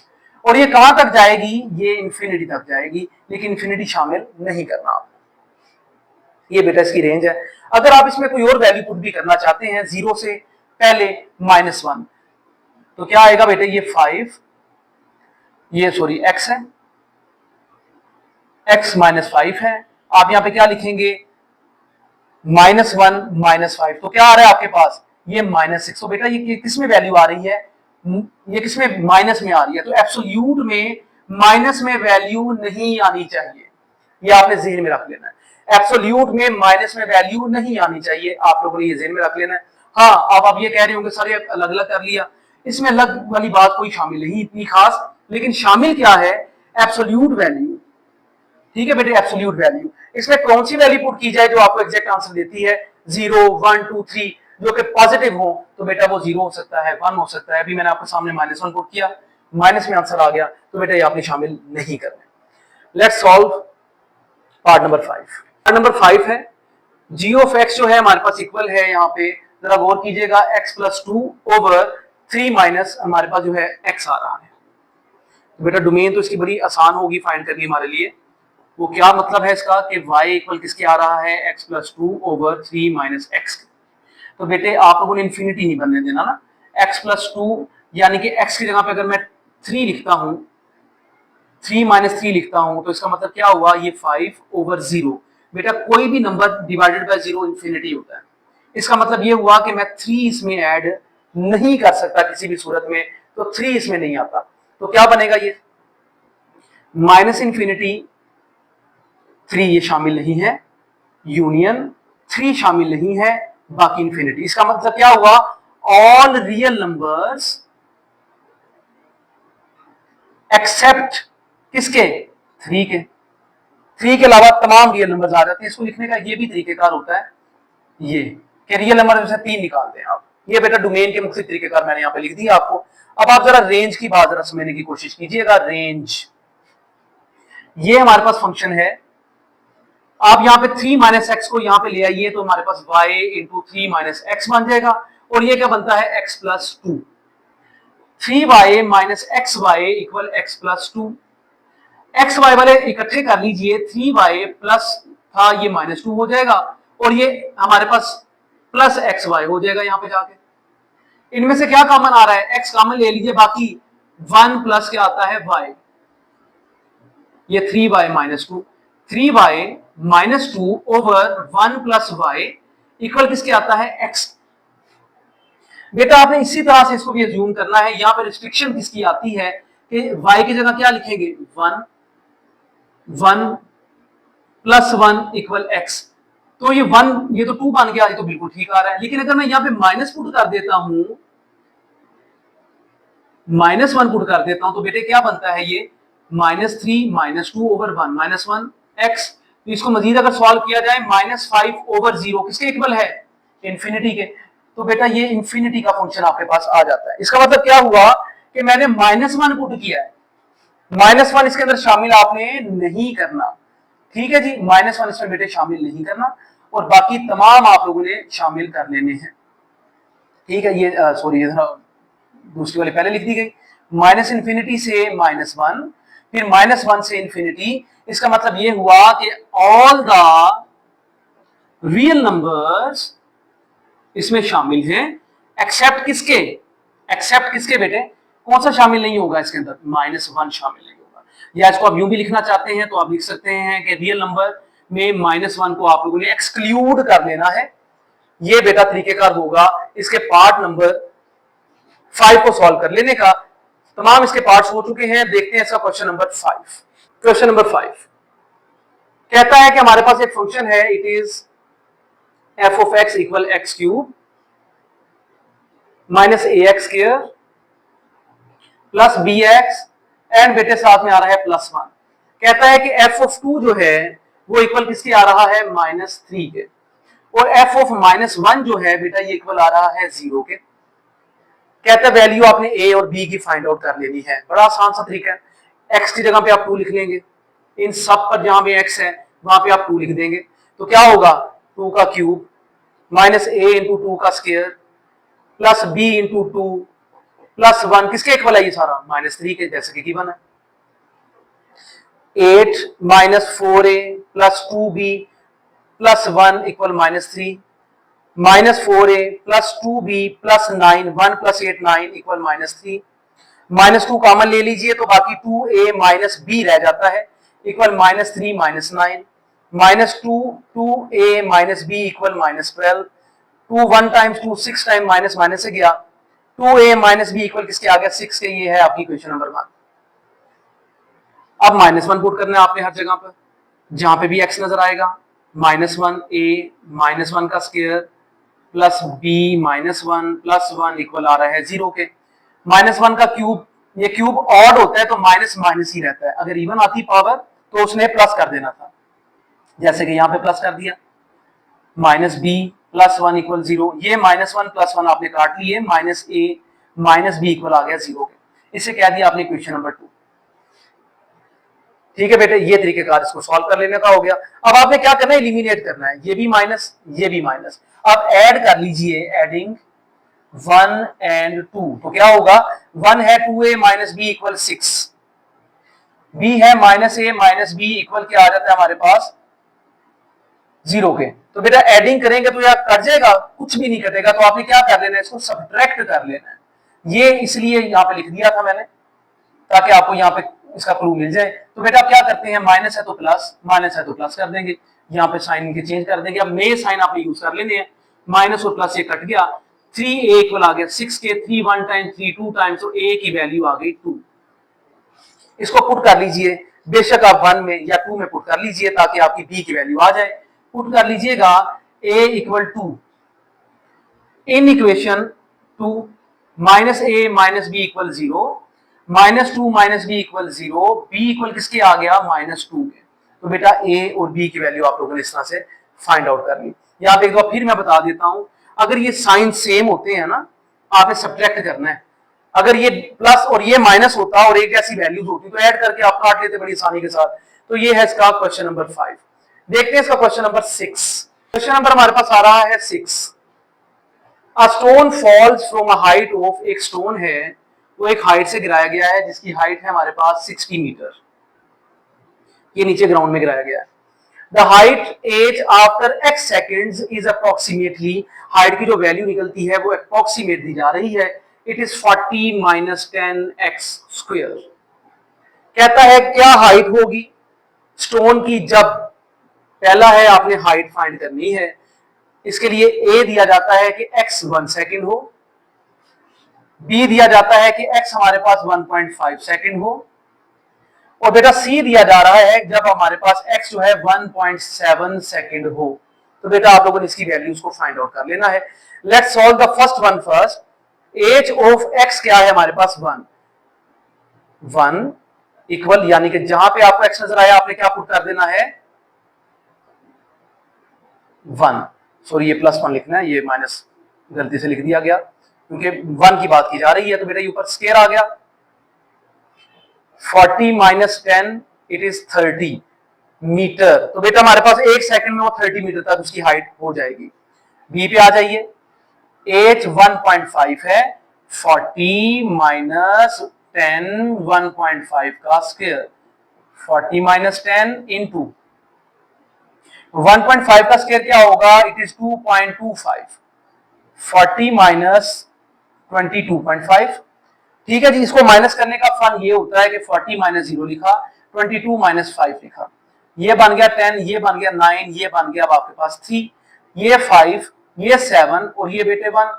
Speaker 1: और ये कहां तक जाएगी, ये इंफिनिटी तक जाएगी, लेकिन इंफिनिटी शामिल नहीं करना आपको। ये बेटा इसकी रेंज है। अगर आप इसमें कोई और वैल्यू पुट भी करना चाहते हैं 0 से पहले -1, तो क्या आएगा बेटे, ये 5, ये सॉरी x है, x माइनस 5 है। आप यहां पे क्या लिखेंगे -1 माइनस 5, तो क्या आ रहा है आपके पास ये -6। तो बेटा ये किसमें वैल्यू आ रही है, ये किसमें माइनस में आ रही है, तो एब्सोल्यूट में माइनस में वैल्यू नहीं आनी चाहिए, ये आपने ज़हन में रख लेना है। एब्सोल्यूट में माइनस में वैल्यू नहीं आनी चाहिए, आप लोगों ने ये ज़हन में रख लेना है। हाँ, अब आप ये कह रहे होंगे सर ये अलग अलग कर लिया, इसमें अलग वाली बात कोई शामिल नहीं इतनी खास, लेकिन शामिल क्या है एब्सोल्यूट वैल्यू। ठीक है बेटे, एब्सोल्यूट वैल्यू, इसमें कौन सी वैल्यू पुट की जाए जो आपको एग्जैक्ट आंसर देती है 0, 1, 2, 3, जो कि पॉजिटिव हो, तो बेटा वो 0 हो सकता है, 1 हो सकता है। अभी मैंने आपके सामने -1 पुट किया, माइनस में आंसर आ गया, तो बेटा ये आपने शामिल नहीं करना। Let's solve part number 5। Part number 5 है g ऑफ x जो है हमारे पास इक्वल है, यहाँ पे जरा गौर कीजिएगा x + 2 ओवर 3 माइनस हमारे पास जो है x आ रहा है। तो बेटा डोमेन तो इसकी बड़ी आसान होगी फाइंड करनी हमारे लिए। वो क्या मतलब है इसका कि y इक्वल किसके आ रहा है, x + 2 ओवर 3 माइनस x। तो बेटे आप लोगों ने इंफिनिटी नहीं बनने देना ना, x + 2 यानी कि x की जगह पे अगर मैं 3 लिखता हूं, 3 माइनस 3 लिखता हूं, तो इसका मतलब क्या हुआ, ये 5 ओवर 0। बेटा कोई भी नंबर डिवाइडेड बाय 0 इंफिनिटी होता है। इसका मतलब ये हुआ कि मैं 3 इसमें ऐड नहीं कर सकता किसी भी सूरत में, तो 3 इसमें नहीं आता। तो क्या बनेगा, ये माइनस इंफिनिटी 3 ये शामिल नहीं है, यूनियन 3 शामिल नहीं है, बाकी इंफिनिटी। इसका मतलब क्या हुआ, ऑल रियल नंबर्स एक्सेप्ट किसके 3 के, 3 के अलावा तमाम रियल नंबर्स आ जाते हैं। इसको लिखने का ये भी तरीकेकार होता है, ये कि रियल नंबर में से 3 निकालते हैं आप। ये बेटा डोमेन के मुख्तलिफ तरीकेकार मैंने यहां पे लिख दिया आपको। अब आप जरा रेंज की बात जरा समझने की कोशिश कीजिएगा। रेंज, ये हमारे पास फंक्शन है, आप यहाँ पे 3 माइनस एक्स को यहाँ पे ले आइए तो हमारे पास y इंटू 3 माइनस एक्स बन जाएगा, और ये क्या बनता है x + 2। 3y minus x y equal x + 2। X y वाले इकट्ठे कर लीजिए, 3y प्लस था ये -2 हो जाएगा, और ये हमारे पास प्लस एक्स वाई हो जाएगा यहाँ पे जाके। इनमें से क्या कॉमन आ रहा है, x कॉमन ले लीजिए, बाकी 1 प्लस क्या आता है y, ये 3y - 2, 3y - 2 over 1 + y equal किसके आता है x। बेटा आपने इसी तरह से इसको भी अज्यूम करना है। यहाँ पे रिस्ट्रिक्शन किसकी आती है कि y की जगह क्या लिखेंगे 1, 1 + 1 इक्वल x। तो ये 1, ये तो 2 बन गया, ये तो बिल्कुल ठीक आ रहा है। लेकिन अगर मैं यहाँ पे माइनस पुट कर देता हूं, -1 पुट कर देता हूं, तो बेटे क्या बनता है ये -3 - 2 ओवर 1 -1 x। तो इसको मजीद अगर सॉल्व किया जाए -5 ओवर 0 किसके इक्वल है, इंफिनिटी के। तो बेटा ये इंफिनिटी का फंक्शन आपके पास आ जाता है। इसका मतलब क्या हुआ कि मैंने -1 पुट किया है, -1 इसके अंदर शामिल आपने नहीं करना। ठीक है जी, -1 इसमें बेटे शामिल नहीं करना, और बाकी तमाम आप लोगों ने शामिल कर लेने हैं। ठीक है, ये सॉरी ये दूसरी वाली पहले लिख दी गई, माइनस इंफिनिटी से -1, फिर -1 से इंफिनिटी। इसका मतलब ये हुआ कि ऑल द रियल नंबर्स इसमें शामिल हैं, एक्सेप्ट किसके, एक्सेप्ट किसके बेटे, कौन सा शामिल नहीं होगा इसके अंदर, -1 शामिल नहीं होगा। या इसको आप यूं भी लिखना चाहते हैं तो आप लिख सकते हैं कि रियल नंबर में -1 को आप लोगों ने एक्सक्लूड कर लेना है। ये बेटा तरीकेकार होगा इसके पार्ट नंबर 5 को सॉल्व कर लेने का। तमाम इसके पार्ट्स हो चुके हैं। देखते हैं इसका क्वेश्चन नंबर 5। क्वेश्चन नंबर 5 कहता है कि हमारे पास एक फंक्शन है, it is f of x equal x cube minus a x square plus b x and बेटे साथ में आ रहा है +1। कहता है कि f of 2 जो है वो इक्वल किसके आ रहा है -3 के, और f of -1 जो है बेटा ये इक्वल आ रहा है 0 के। कहता है वैल्यू आपने a और b की फाइंड आउट कर लेनी है। बड़ा आसान सा तरीका है। x की जगह पे आप 2 लिख लेंगे, इन सब पर जहां पे x है वहां पे आप 2 लिख देंगे, तो क्या होगा 2 का क्यूब माइनस a इंटू 2 का square plus b into 2 plus 1 किसके इक्वल है ये सारा -3 के, जैसे कि गिवन है। 8 minus 4a plus 2b plus 1 equal -3 minus 4a plus 2b plus 9 1 plus 8 9 equal -3 -2 common ले लीजिए तो बाकी 2a माइनस b रह जाता है equal -3 minus 9 -2 2a minus b equal -12 2 1 times 2 6 time minus minus से गया 2a माइनस b इक्वल किसके आ गया 6 के। ये है आपकी क्वेश्चन नंबर 1। अब -1 पुट करना है आपने हर जगह पर जहां पे भी x नजर आएगा। -1 a -1 का square plus b -1 plus 1 equal आ रहा है 0 के। -1 का क्यूब, ये क्यूब ऑड होता है तो माइनस माइनस ही रहता है, अगर इवन आती पावर तो उसने प्लस कर देना था, जैसे कि यहाँ पे प्लस कर दिया। -b प्लस 1 इक्वल 0, ये -1 प्लस 1 आपने काट लिए, -a माइनस b इक्वल आ गया 0 के। इसे कह दिया आपने क्वेश्चन नंबर 2। ठीक है बेटे, ये तरीकेकार इसको सॉल्व कर लेने का हो गया। अब आपने क्या करना है, एलिमिनेट करना है, ये भी माइनस ये भी माइनस। अब ऐड कर लीजिए, एडिंग 1 एंड 2 तो क्या होगा 1 है 2a minus b equal 6, b है -a माइनस b इक्वल क्या आ जाता है हमारे पास 0 के। तो बेटा एडिंग करेंगे तो यार कट जाएगा, कुछ भी नहीं कटेगा, तो आपने क्या कर लेना है, इसको सब्ट्रैक्ट कर लेना है। ये इसलिए यहाँ पे लिख दिया था मैंने ताकि आपको यहाँ पे इसका क्लू मिल जाए। तो बेटा आप क्या करते हैं, माइनस है तो प्लस, माइनस है तो प्लस कर देंगे, यहाँ पे साइन के चेंज कर देंगे। अब नए साइन आपने यूज कर लेने हैं, माइनस और प्लस ये कट गया, 3a इक्वल आ गया 6 के, 3 1 टाइम्स 3 2 टाइम्स, तो a की वैल्यू आ गई 2। इसको पुट कर लीजिए, बेशक आप 1 में या 2 में पुट कर लीजिए ताकि आपकी b की वैल्यू आ जाए। पुट कर लीजिएगा a equal 2 in equation 2 -a minus b equal 0, -2 minus b equal 0, b equal किसके आ गया -2 के। तो बेटा a और b की वैल्यू आप लोगों ने इस तरह से फाइंड आउट कर ली। यहाँ पे एक बार फिर मैं बता देता हूं, अगर ये साइन सेम होते हैं ना, आपने सब्ट्रैक्ट करना है। अगर ये प्लस और ये माइनस होता और एक जैसी वैल्यूज होती तो ऐड करके आप काट लेते बड़ी आसानी के साथ। तो ये है इसका क्वेश्चन नंबर 5। देखते हैं इसका क्वेश्चन नंबर 6। क्वेश्चन नंबर हमारे पास आ रहा है 6। A stone falls from a height of, एक स्टोन है वो एक हाइट से गिराया गया है जिसकी हाइट है हमारे पास 60 मीटर, ये नीचे ग्राउंड में गिराया गया है। The height h after x seconds is approximately, height की जो वैल्यू निकलती है वो अप्रोक्सीमेट दी जा रही है, it is 40 minus 10x square. कहता है क्या हाइट होगी स्टोन की जब, पहला है आपने हाइट फाइंड करनी है, इसके लिए a दिया जाता है कि x 1 सेकेंड हो, b दिया जाता है कि x हमारे पास 1.5 सेकेंड हो, और बेटा c दिया जा रहा है जब हमारे पास x जो है 1.7 सेकेंड हो। तो बेटा आप लोगों ने इसकी वैल्यूज को फाइंड आउट कर लेना है। Let's solve the first one first. H of x क्या है हमारे पास 1 इक्वल, यानी कि जहां पे आपको x नजर आया आपने क्या पुट कर देना है 1, सॉरी ये +1 लिखना है, ये माइनस गलती से लिख दिया गया क्योंकि 1 की बात की जा रही है। तो बेटा ये ऊपर स्क्वायर आ गया, 40 माइनस 10 इट इज 30 मीटर। तो बेटा हमारे पास 1 सेकंड में वो 30 मीटर तक उसकी हाइट हो जाएगी। बी पे आ जाइए, एच 1.5 है, 40 माइनस 10 1.5 का स्क्वायर, 40 माइनस 10 इंटू 1.5 का स्क्वायर क्या होगा, इट इज 2.25, 40 माइनस 22.5। ठीक है जी, इसको माइनस करने का फन ये होता है कि 40 माइनस 0 लिखा, 22 माइनस 5 लिखा, ये बन गया 10, ये बन गया 9, ये बन गया अब आपके पास 3, ये 5, ये 7 और ये बेटे 1।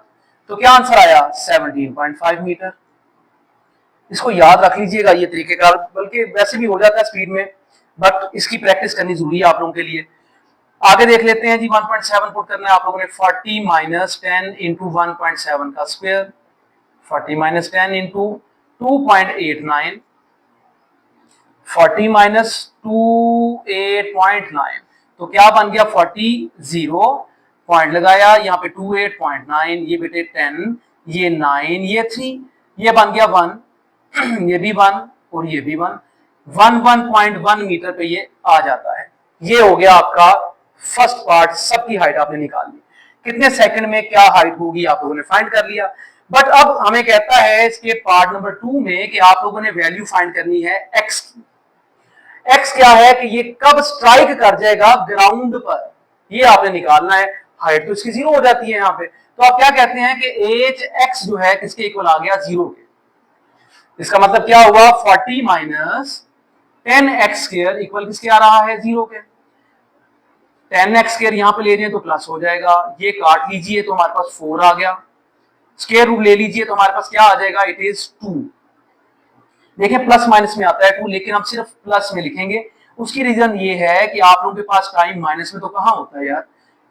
Speaker 1: तो क्या आंसर आया 17.5 मीटर। इसको याद रख लीजिएगा, ये तरीकेकार बल्कि वैसे भी हो जाता है स्पीड में, बट इसकी प्रैक्टिस करनी जरूरी है आप लोगों के लिए। आगे देख लेते हैं जी, 1.7 पुट करना है आप लोगों ने। 40 माइनस 10 इंटू 1.7 का स्क्वायर, 40 माइनस 10 इंटू 2.89, 40 माइनस 28.9, तो क्या बन गया 40, 0 पॉइंट लगाया यहाँ पे 28.9, ये बेटे 10, ये 9, ये 3, ये बन गया 1, ये भी 1 और ये भी 1, 1.1 मीटर पे ये आ जाता है। ये हो गया आपका फर्स्ट पार्ट, सबकी हाइट आपने निकाल ली। कितने सेकंड में क्या हाइट होगी आप लोगों ने फाइंड कर लिया। बट अब हमें कहता है इसके पार्ट नंबर 2 में कि आप लोगों ने वैल्यू फाइंड करनी है एक्स की। एक्स क्या है कि ये कब स्ट्राइक कर जाएगा ग्राउंड पर, ये आपने निकालना है। हाइट तो इसकी 0 हो जाती है यहाँ पे, तो आप क्या कहते हैं कि एज एक्स जो है किसके इक्वल आ गया 0 के। इसका मतलब क्या हुआ 40 माइनस 10x स्क्वायर इक्वल किसके आ रहा है 0 के। 10x स्क्वायर यहां पे ले रहे हैं तो प्लस हो जाएगा, ये काट लीजिए तो हमारे पास 4 आ गया, स्क्वायर रूट ले लीजिए तो हमारे पास क्या आ जाएगा, इट इज 2। देखिए प्लस माइनस में आता है 2, लेकिन हम सिर्फ प्लस में लिखेंगे। उसकी रीजन ये है कि आप लोगों के पास टाइम माइनस में तो कहां होता है यार,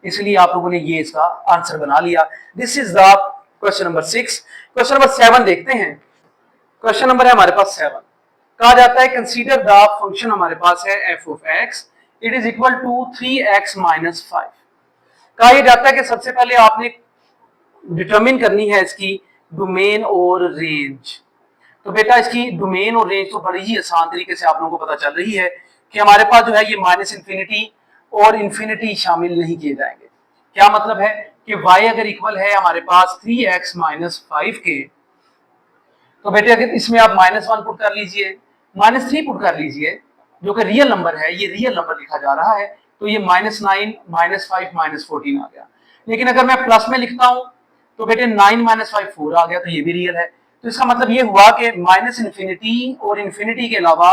Speaker 1: इसलिए आप लोगों ने ये इसका आंसर बना लिया। This is the question number 6। Question number 7 देखते हैं। क्वेश्चन नंबर है हमारे पास 7। कहा जाता है कंसीडर द फंक्शन हमारे पास है f of x, it is equal to 3x minus 5। कहा यह जाता है कि सबसे पहले आपने डिटरमिन करनी है इसकी डोमेन और रेंज। तो बेटा इसकी डोमेन और रेंज तो बड़ी ही आसान तरीके से आप लोगों को पता चल रही है कि हमारे पास जो है ये माइनस इन्फिनिटी और इन्फिनिटी शामिल नहीं किए जाएंगे। क्या मतलब है कि y अगर इक्वल है हमारे पास 3x माइनस 5 के, तो बेटे अगर इसमें आप -1 पुट कर लीजिए, -3 पुट कर लीजिए, जो कि रियल नंबर है, ये रियल नंबर लिखा जा रहा है, तो ये -9 -5 -14 आ गया। लेकिन अगर मैं प्लस में लिखता हूं तो बेटे 9 -5 4 आ गया, तो ये भी रियल है। तो इसका मतलब ये हुआ कि माइनस इन्फिनिटी और इन्फिनिटी के अलावा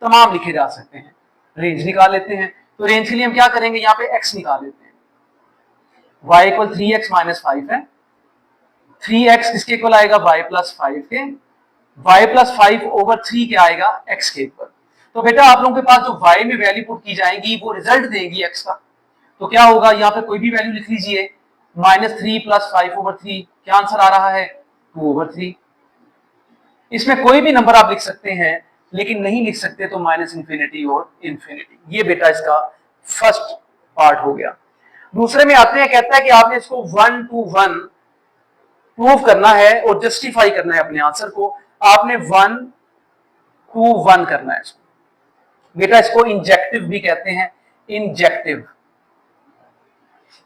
Speaker 1: तमाम लिखे जा सकते हैं। रेंज निकाल लेते हैं, तो रेंज के लिए हम क्या करेंगे, यहाँ पे x निकाल लेते हैं। y इक्वल 3x माइनस 5 है, 3x किसके इक्वल आएगा y प्लस 5 के, y प्लस 5 ओवर 3 क्या आएगा x के इक्वल। तो बेटा आप लोगों के पास जो y में वैल्यू पुट की जाएंगी वो रिजल्ट देगी x का। तो क्या होगा, यहाँ पे कोई भी वैल्यू लिख लीजिए, -3 प्लस 5 ओवर 3, क्या आंसर आ रहा है 2 ओवर 3। इसमें कोई भी नंबर आप लिख सकते हैं, लेकिन नहीं लिख सकते तो माइनस इन्फिनिटी और इन्फिनिटी। ये बेटा इसका फर्स्ट पार्ट हो गया। दूसरे में आते हैं, कहता है कि आपने इसको 1 to 1 प्रूव करना है और जस्टिफाई करना है अपने आंसर को। आपने 1 to 1 करना है इसको। बेटा इसको इंजेक्टिव भी कहते हैं, इंजेक्टिव।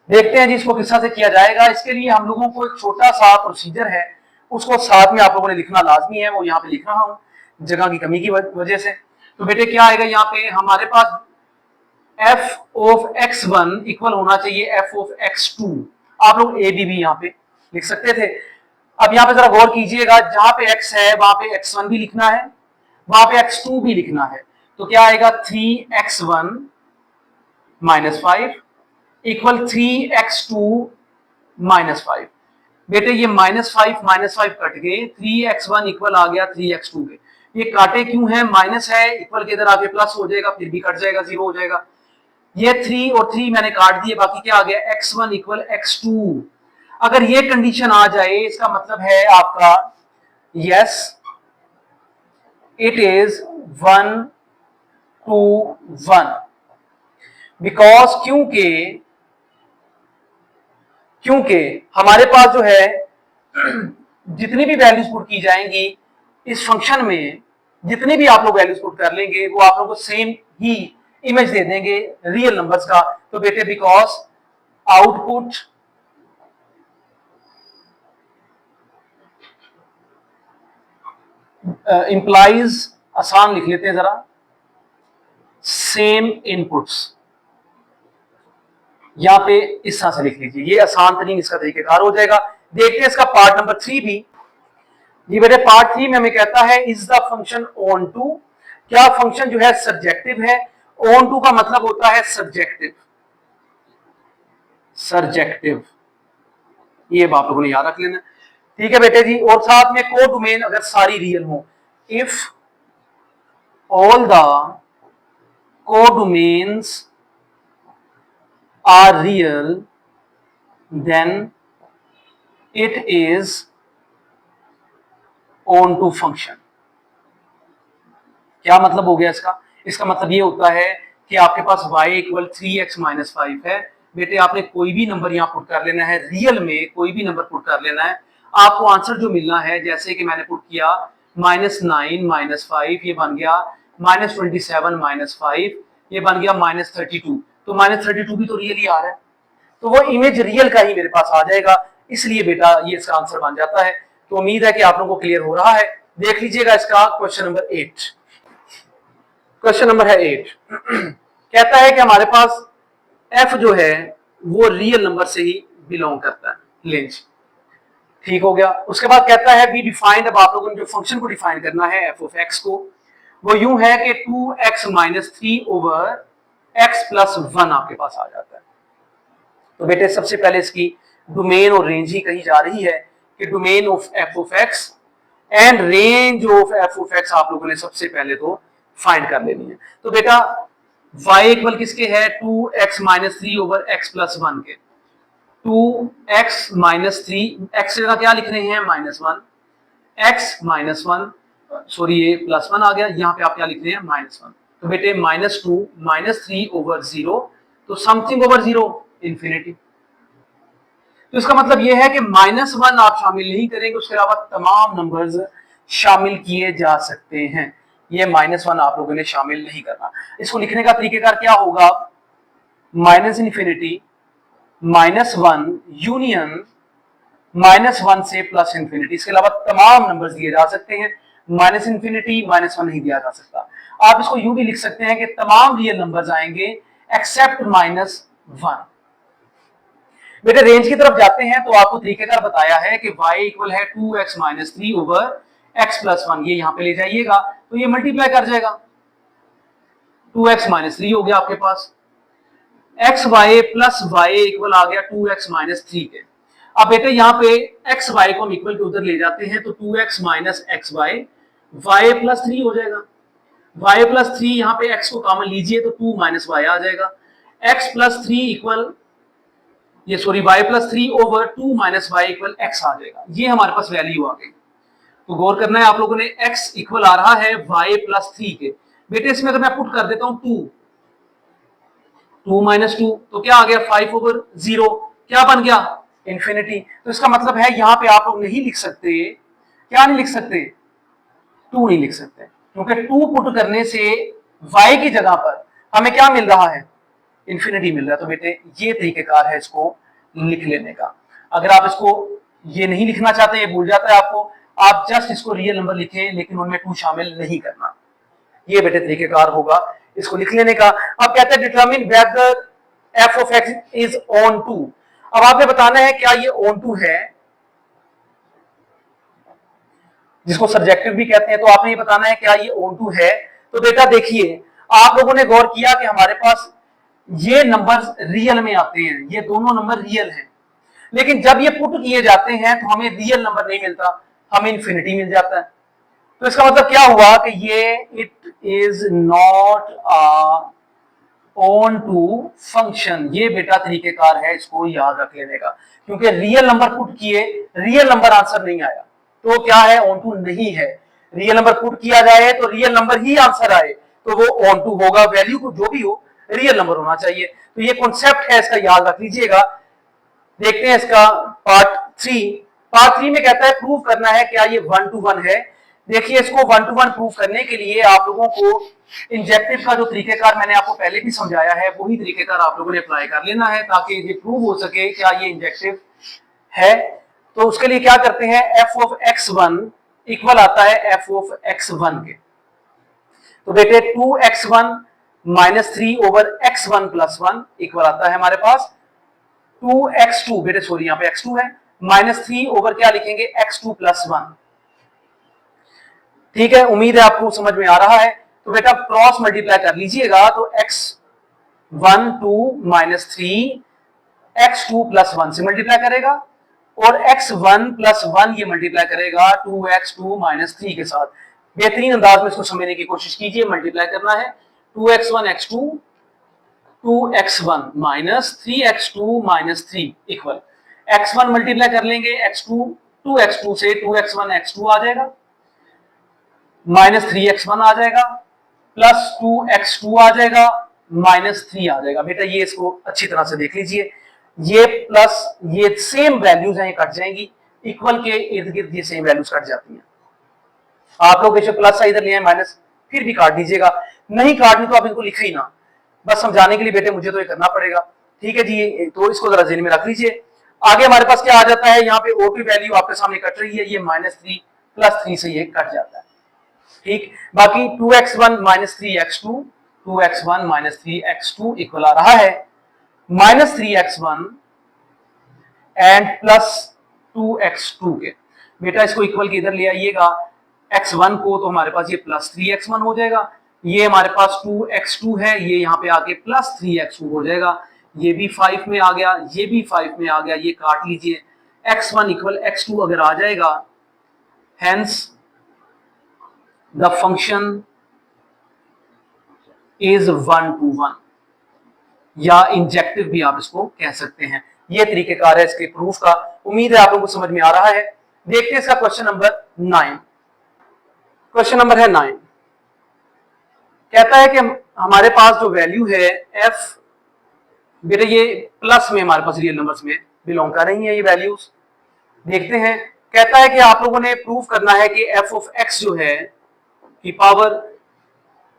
Speaker 1: देखते हैं जी इसको किस तरह से किया जाएगा। इसके लिए हम लोगों को एक छोटा सा प्रोसीजर है, उसको साथ में आप लोगों ने लिखना लाजमी है, वो यहाँ पे लिख रहा हूं जगह की कमी की वजह से। तो बेटे क्या आएगा, यहाँ पे हमारे पास f ऑफ x1 इक्वल होना चाहिए f ऑफ x2। आप लोग a भी यहाँ पे लिख सकते थे। अब यहाँ पे जरा गौर कीजिएगा, जहां पे x है वहां पे x1 भी लिखना है, वहां पे x2 भी लिखना है। तो क्या आएगा 3x1 minus 5 equal 3x2 minus 5। बेटे ये -5 कट गए, 3x1 इक्वल आ गया 3x2 के। ये काटे क्यों है, माइनस है, इक्वल के इधर आके प्लस हो जाएगा, फिर भी कट जाएगा, 0 हो जाएगा। ये 3 और 3 मैंने काट दिए, बाकी क्या आ गया x1 इक्वल x2। अगर ये कंडीशन आ जाए इसका मतलब है आपका yes it is 1 to 1, because क्योंकि हमारे पास जो है जितनी भी वैल्यूज पुट की जाएंगी इस फंक्शन में, जितनी भी आप लोग वैल्यूज पुट कर लेंगे वो आप लोगों को सेम ही इमेज दे देंगे रियल नंबर्स का। तो बेटे बिकॉज आउटपुट इंप्लाइज, आसान लिख लेते हैं जरा, सेम इनपुट्स। यहां पे इस तरह से लिख लीजिए, ये आसान तरीन इसका तरीकेकार हो जाएगा। देखते हैं इसका पार्ट नंबर 3 भी। जी बेटे पार्ट 3 में हमें कहता है is the function onto, क्या फंक्शन जो है सब्जेक्टिव है। ऑन टू का मतलब होता है सब्जेक्टिव, सब्जेक्टिव, ये आप लोगों ने याद रख लेना। ठीक है बेटे जी। और साथ में को डोमेन अगर सारी रियल हो, if all the codomains are real then it is onto function. क्या मतलब हो गया इसका? इसका मतलब ये होता है कि आपके पास y इक्वल 3x माइनस 5 है। बेटे आपने कोई भी नंबर यहाँ पुट कर लेना है, रियल में कोई भी नंबर पुट कर लेना है, आपको आंसर जो मिलना है, जैसे कि मैंने पुट किया -9 माइनस 5, ये बन गया -27 माइनस 5, ये बन गया -32। तो -32 भी तो रियल ही आ रहा है, तो वो इमेज रियल का ही मेरे पास आ जाएगा, इसलिए बेटा ये इसका आंसर बन जाता है। तो उम्मीद है कि आप लोगों को क्लियर हो रहा है। देख लीजिएगा इसका क्वेश्चन नंबर 8। क्वेश्चन नंबर है 8। कहता है कि हमारे पास f जो है वो रियल नंबर से ही बिलोंग करता है, लेंज। ठीक हो गया। उसके बाद कहता है बी डिफाइंड। अब आप लोगों ने जो फंक्शन को डिफाइन करना है f ऑफ x को, वो यूं है कि 2x minus 3 over x plus 1 आपके पास आ जाता है। तो बेटे सबसे पहले इसकी डोमेन और रेंज ही कही जा रही है कि domain of f of x and range of f of x आप लोगों ने सबसे पहले तो फाइंड कर लेनी है। तो बेटा y इक्वल किसके है? 2x minus 3 over x plus 1 के। 2x माइनस 3, x की जगह क्या लिख रहे हैं? -1, x माइनस 1, सॉरी ये +1 आ गया, यहाँ पे आप क्या लिख रहे हैं? -1। तो बेटे -2 माइनस 3 ओवर 0, तो समथिंग ओवर 0 इंफिनिटी। तो इसका मतलब यह है कि -1 आप शामिल नहीं करेंगे, उसके अलावा तमाम नंबर्स शामिल किए जा सकते हैं। ये -1 आप लोगों ने शामिल नहीं करना। इसको लिखने का तरीकेकार क्या होगा? -इंफिनिटी -1 यूनियन -1 से प्लस इंफिनिटी। इसके अलावा तमाम नंबर्स दिए जा सकते हैं, -इंफिनिटी -1 नहीं दिया जा सकता। आप इसको यूं भी लिख सकते हैं कि तमाम रियल नंबर्स आएंगे एक्सेप्ट -1। बेटे रेंज की तरफ जाते हैं तो आपको तरीकेकार बताया है कि y इक्वल है 2x minus 3 over x plus 1। ये यहां पे ले जाइएगा तो ये मल्टीप्लाई कर जाएगा, 2x माइनस 3 हो गया आपके पास, X Y plus Y equal आ गया 2x माइनस 3 के। अब बेटे यहाँ पे एक्स वाई को हम इक्वल टू उधर ले जाते हैं तो 2x minus x y, y plus 3 हो जाएगा। y प्लस 3 यहाँ पे x को कॉमन लीजिए तो 2 माइनस वाई आ जाएगा। x प्लस 3 इक्वल ये sorry y plus 3 over 2 minus y equal x आ जाएगा। ये हमारे पास वैल्यू आ गई। तो गौर करना है आप लोगों ने, x इक्वल आ रहा है y प्लस 3 के। बेटे इसमें अगर मैं पुट कर देता हूं 2 माइनस 2, तो क्या आ गया? 5 ओवर 0। क्या बन गया? इंफिनिटी। तो इसका मतलब है यहाँ पे आप लोग नहीं लिख सकते, क्या नहीं लिख सकते? 2 नहीं लिख सकते, क्योंकि 2 पुट करने से y की जगह पर हमें क्या मिल रहा है? इंफिनिटी मिल रहा है। तो बेटे ये तरीकेकार है इसको लिख लेने का। अगर आप इसको ये नहीं लिखना चाहते, ये भूल जाता है आपको, आप जस्ट इसको रियल नंबर लिखें लेकिन उनमें 2 शामिल नहीं करना। ये बेटे तरीकेकार होगा इसको लिख लेने का। अब कहते हैं determine whether f of x is onto. अब आपने बताना है क्या ये ऑन टू है, जिसको सब्जेक्टिव भी कहते हैं। तो आपने ये बताना है क्या ये ऑन टू है। तो बेटा देखिए, आप लोगों ने गौर किया कि हमारे पास ये नंबर रियल में आते हैं, ये दोनों नंबर रियल हैं, लेकिन जब ये पुट किए जाते हैं तो हमें रियल नंबर नहीं मिलता, हमें इंफिनिटी मिल जाता है। तो इसका मतलब क्या हुआ कि ये it is not a onto function. ये बेटा तरीकेकार है, इसको याद रख लेने का, क्योंकि रियल नंबर पुट किए, रियल नंबर आंसर नहीं आया, तो क्या है? ऑन टू नहीं है। रियल नंबर पुट किया जाए तो रियल नंबर ही आंसर आए तो वो ऑन टू होगा। वैल्यू को जो भी हो रियल नंबर होना चाहिए। तो ये कॉन्सेप्ट है, इसका याद रख लीजिएगा। देखते हैं इसका पार्ट 3। पार्ट 3 में कहता है प्रूव करना है क्या ये 1 to 1 है। देखिए इसको 1 to 1 प्रूव करने के लिए आप लोगों को इंजेक्टिव का जो तरीकेकार मैंने आपको पहले भी समझाया है वही तरीकेकार आप लोगों ने अप्लाई कर लेना है, ताकि ये प्रूव हो सके क्या ये इंजेक्टिव है। तो उसके लिए क्या करते हैं, f ऑफ x1 इक्वल आता है f ऑफ x1 के। तो बेटे 2x1 minus 3 over x1 plus 1 equal आता है हमारे पास 2x2, बेटे सॉरी यहाँ पे x2 है, माइनस 3 ओवर क्या लिखेंगे? x2 plus 1। ठीक है, उम्मीद है आपको समझ में आ रहा है। तो बेटा क्रॉस मल्टीप्लाई कर लीजिएगा तो x1 2 माइनस 3 x2 प्लस 1 से मल्टीप्लाई करेगा और x1 प्लस 1 ये मल्टीप्लाई करेगा 2x2 माइनस 3 के साथ। बेहतरीन अंदाज में इसको समझने की कोशिश कीजिए। मल्टीप्लाई करना है 2x1 x2 2x1 minus 3x2 minus 3 equal x1 multiply कर लेंगे x2 2x2 से 2x1 x2 आ जाएगा माइनस 3x1 आ जाएगा प्लस 2x2 आ जाएगा माइनस 3 आ जाएगा। बेटा ये इसको अच्छी तरह से देख लीजिए, ये प्लस ये सेम वैल्यूज हैं, ये कट जाएंगी, इक्वल के इर्द गिर्द ये सेम वैल्यूज कट जाती हैं। आप लोग इसे प्लस इधर ले आए माइनस फिर भी काट दीजिएगा, नहीं काटनी तो आप इनको लिखे ही ना, बस समझाने के लिए बेटे मुझे तो ये करना पड़ेगा। ठीक है जी, तो इसको जरा ज़हन में रख लीजिए। आगे हमारे पास क्या आ जाता है, यहाँ पे ओ की वैल्यू आपके सामने कट रही है, ये -3 प्लस 3 से ये कट जाता है। ठीक, बाकी 2x1 minus 3x2 2x1 minus 3x2 equal आ रहा है -3x1 एंड प्लस 2x2 के। बेटा इसको इक्वल के इधर ले आइएगा, x1 को तो हमारे पास ये प्लस 3x1 हो जाएगा, ये हमारे पास 2x2 है, ये यहाँ पे आके प्लस 3x2 हो जाएगा, ये भी 5 में आ गया, ये भी 5 में आ गया, ये काट लीजिए, x1 इक्वल x2 अगर आ जाएगा, hence the function is 1 to 1 या इंजेक्टिव भी आप इसको कह सकते हैं। ये तरीकेकार है इसके प्रूफ का। उम्मीद है आप लोगों को समझ में आ रहा है। देखते हैं इसका क्वेश्चन नंबर 9। क्वेश्चन नंबर है 9, कहता है कि हमारे पास जो वैल्यू है f, बेटे ये प्लस में हमारे पास रियल नंबर्स में बिलोंग कर रही है ये वैल्यूज। देखते हैं, कहता है कि आप लोगों ने प्रूफ करना है कि f ऑफ x जो है की पावर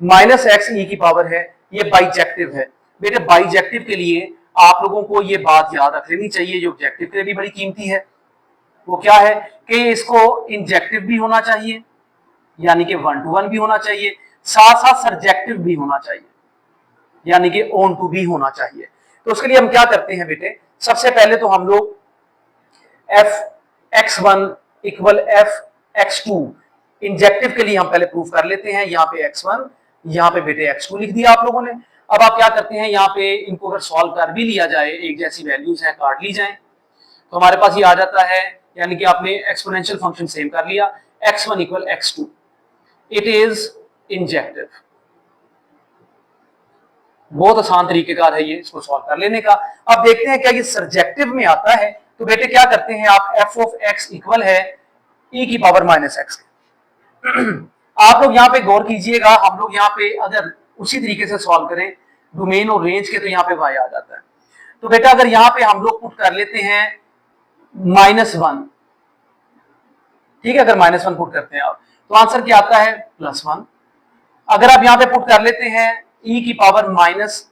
Speaker 1: माइनस एक्स ई की पावर है, ये बाइजेक्टिव है। बेटे बाइजेक्टिव के लिए आप लोगों को ये बात याद रख लेनी चाहिए, जो ऑब्जेक्टिव के लिए भी बड़ी कीमती है, वो क्या है कि इसको इंजेक्टिव भी होना चाहिए, यानी कि 1 to 1 भी होना चाहिए, साथ साथ सर्जेक्टिव भी होना चाहिए, यानी कि ऑन टू भी होना चाहिए। तो उसके लिए हम क्या करते हैं बेटे, सबसे पहले तो हम लोग F x1 equal F x2 injective के लिए हम पहले प्रूफ कर लेते हैं। यहाँ पे x1, यहाँ पे बेटे x2 लिख दिया आप लोगों ने। अब आप क्या करते हैं, यहाँ पे इनको अगर सॉल्व कर भी लिया जाए, एक जैसी वैल्यूज हैं काट ली जाए, तो हमारे पास ये आ जाता है, यानी कि आपने एक्सपोनेंशियल फंक्शन सेम कर लिया, x1 equal x2, it is injective. बहुत आसान तरीकेकार है ये इसको सॉल्व कर लेने का। अब देखते हैं क्या ये सर्जेक्टिव में आता है, तो बेटे क्या करते हैं आप, f ऑफ x इक्वल है e की पावर माइनस एक्स। आप लोग यहाँ पे गौर कीजिएगा, हम लोग यहाँ पे अगर उसी तरीके से सॉल्व करें डोमेन और रेंज के, तो यहाँ पे y आ जाता है। तो बेटा अगर यहाँ पे हम लोग पुट कर लेते हैं -1, ठीक है, अगर -1 पुट करते हैं आप, तो आंसर क्या आता है +1। अगर आप यहाँ पे पुट कर लेते हैं e की पावर माइनस,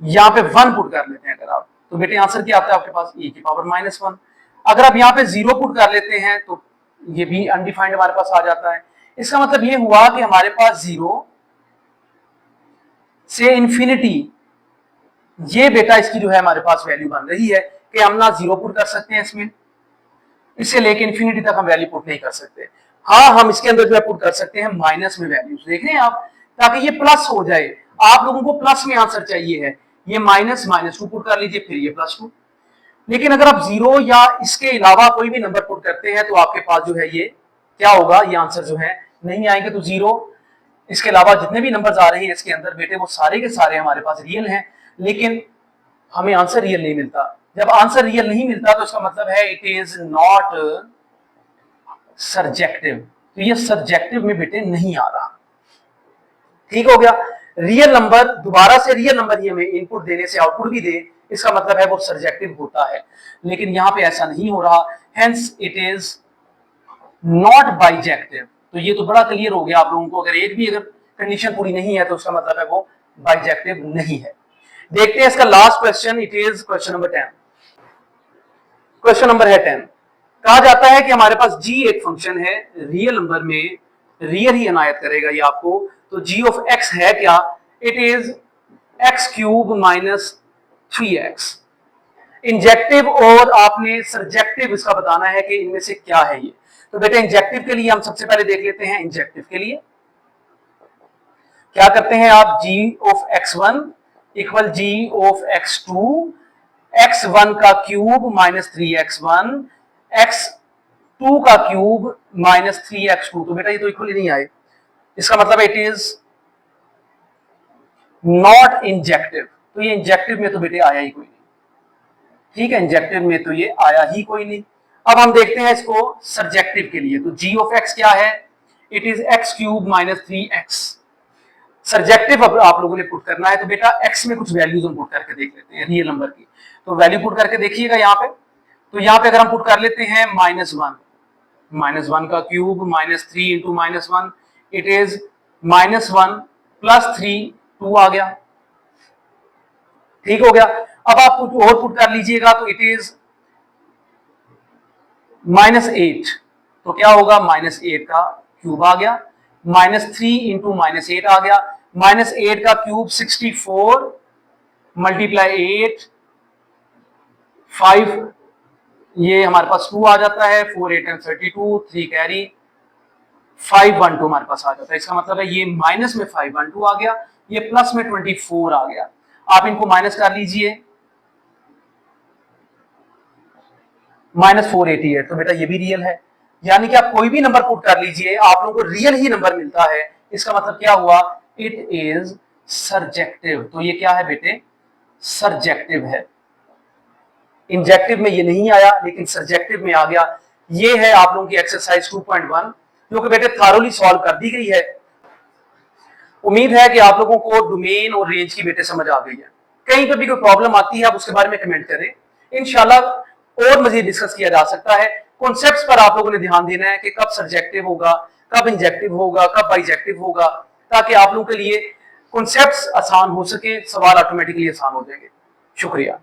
Speaker 1: यहाँ पे 1 पुट कर लेते हैं अगर आप, तो बेटे आंसर क्या आता है आपके पास e की पावर -1। अगर आप यहाँ पे 0 पुट कर लेते हैं तो ये भी अनडिफाइंड हमारे पास आ जाता है। इसका मतलब ये हुआ कि हमारे पास 0 से इंफिनिटी, ये बेटा इसकी जो है हमारे पास वैल्यू बन रही है कि हम ना 0 पुट कर सकते हैं इसमें, इससे लेके इंफिनिटी तक हम वैल्यू पुट नहीं कर सकते। हाँ, हम इसके अंदर जो है पुट कर सकते हैं माइनस में वैल्यूज, देख रहे हैं आप, ताकि ये प्लस हो जाए। आप लोगों को प्लस में आंसर चाहिए है, ये -2 पुट कर लीजिए, फिर ये +2। लेकिन अगर आप 0 या इसके अलावा कोई भी नंबर पुट करते हैं तो आपके पास जो है ये क्या होगा, ये आंसर जो है नहीं आएंगे। तो 0 इसके अलावा जितने भी नंबर्स आ रहे हैं इसके अंदर बेटे, वो सारे के सारे हमारे पास रियल हैं, लेकिन हमें आंसर रियल नहीं मिलता। जब आंसर रियल नहीं मिलता तो इसका मतलब है इट इज नॉट सर्जेक्टिव। तो ये सर्जेक्टिव में बेटे नहीं आ रहा। ठीक हो गया, रियल नंबर दोबारा से रियल नंबर ही हमें इनपुट देने से आउटपुट भी दे, इसका मतलब है वो सर्जेक्टिव होता है, लेकिन यहां पे ऐसा नहीं हो रहा, hence it is not bijective. तो ये तो बड़ा क्लियर हो गया आप लोगों को, अगर एक भी अगर कंडीशन पूरी नहीं है तो उसका मतलब है वो बाइजेक्टिव नहीं है। देखते हैं इसका last question, it is question number 10। Question number है 10। कहा जाता है कि हमारे पास g एक फंक्शन है, रियल नंबर में रियल ही अनायत करेगा ये आपको। तो g ऑफ x है क्या, it is x³ minus 3x। Injective और आपने सर्जेक्टिव इसका बताना है कि इनमें से क्या है ये। तो बेटे इंजेक्टिव के लिए हम सबसे पहले देख लेते हैं। इंजेक्टिव के लिए क्या करते हैं आप, g of x1 equal g of x2 x1 का क्यूब माइनस 3x1, x2 का क्यूब माइनस 3x2। तो बेटा ये तो इक्वली नहीं आए, इसका मतलब इट इज नॉट इंजेक्टिव। तो ये इंजेक्टिव में तो बेटे आया ही कोई नहीं, ठीक है, इंजेक्टिव में तो ये आया ही कोई नहीं। अब हम देखते हैं इसको सरजेक्टिव के लिए। तो g ऑफ x क्या है? It is x cube minus 3x। सरजेक्टिव अब आप लोगों ने पुट करना है, तो बेटा x में कुछ वैल्यूज हम पुट करके देख लेते हैं रियल नंबर की। तो वैल्यू पुट करके देखिएगा यहाँ पे। तो यहाँ पे अगर हम पुट कर लेते हैं -1 का cube minus 3 into -1, it is -1 plus 3, 2 आ गया, ठीक हो गया। अब आप कुछ और पुट कर लीजिएगा, तो इट इज -8। तो क्या होगा? -8 का क्यूब आ गया, -3 इंटू -8 आ गया, -8 का क्यूब 64 मल्टीप्लाई 8 5, ये हमारे पास 2 आ जाता है, 4 8 and 32, 3 कैरी 512 हमारे पास आ जाता है। इसका मतलब है ये माइनस में 512 आ गया, ये प्लस में 24 आ गया। आप इनको माइनस कर लीजिए, -488। तो बेटा ये भी रियल है, यानी कि आप कोई भी नंबर पुट कर लीजिए, आप लोगों को रियल ही नंबर मिलता है। इसका मतलब क्या हुआ? It is surjective. तो ये क्या है बेटे? सरजेक्टिव है। इंजेक्टिव में ये नहीं आया, लेकिन सरजेक्टिव में आ गया। ये है आप लोगों की एक्सरसाइज 2.1, जो कि बेटे थारोली सॉल्व कर दी गई है। उम्मीद है कि आप लोगों को डोमेन और रेंज की बेटे समझ आ गई है। कहीं पर भी कोई प्रॉब्लम आती है आप उसके बारे में कमेंट करें, इंशाल्लाह और मजीद डिस्कस किया जा सकता है। कॉन्सेप्ट्स पर आप लोगों ने ध्यान देना है कि कब सब्जेक्टिव होगा, कब इंजेक्टिव होगा, कब बाइजेक्टिव होगा, ताकि आप लोगों के लिए कॉन्सेप्ट्स आसान हो सके, सवाल ऑटोमेटिकली आसान हो जाएंगे। शुक्रिया।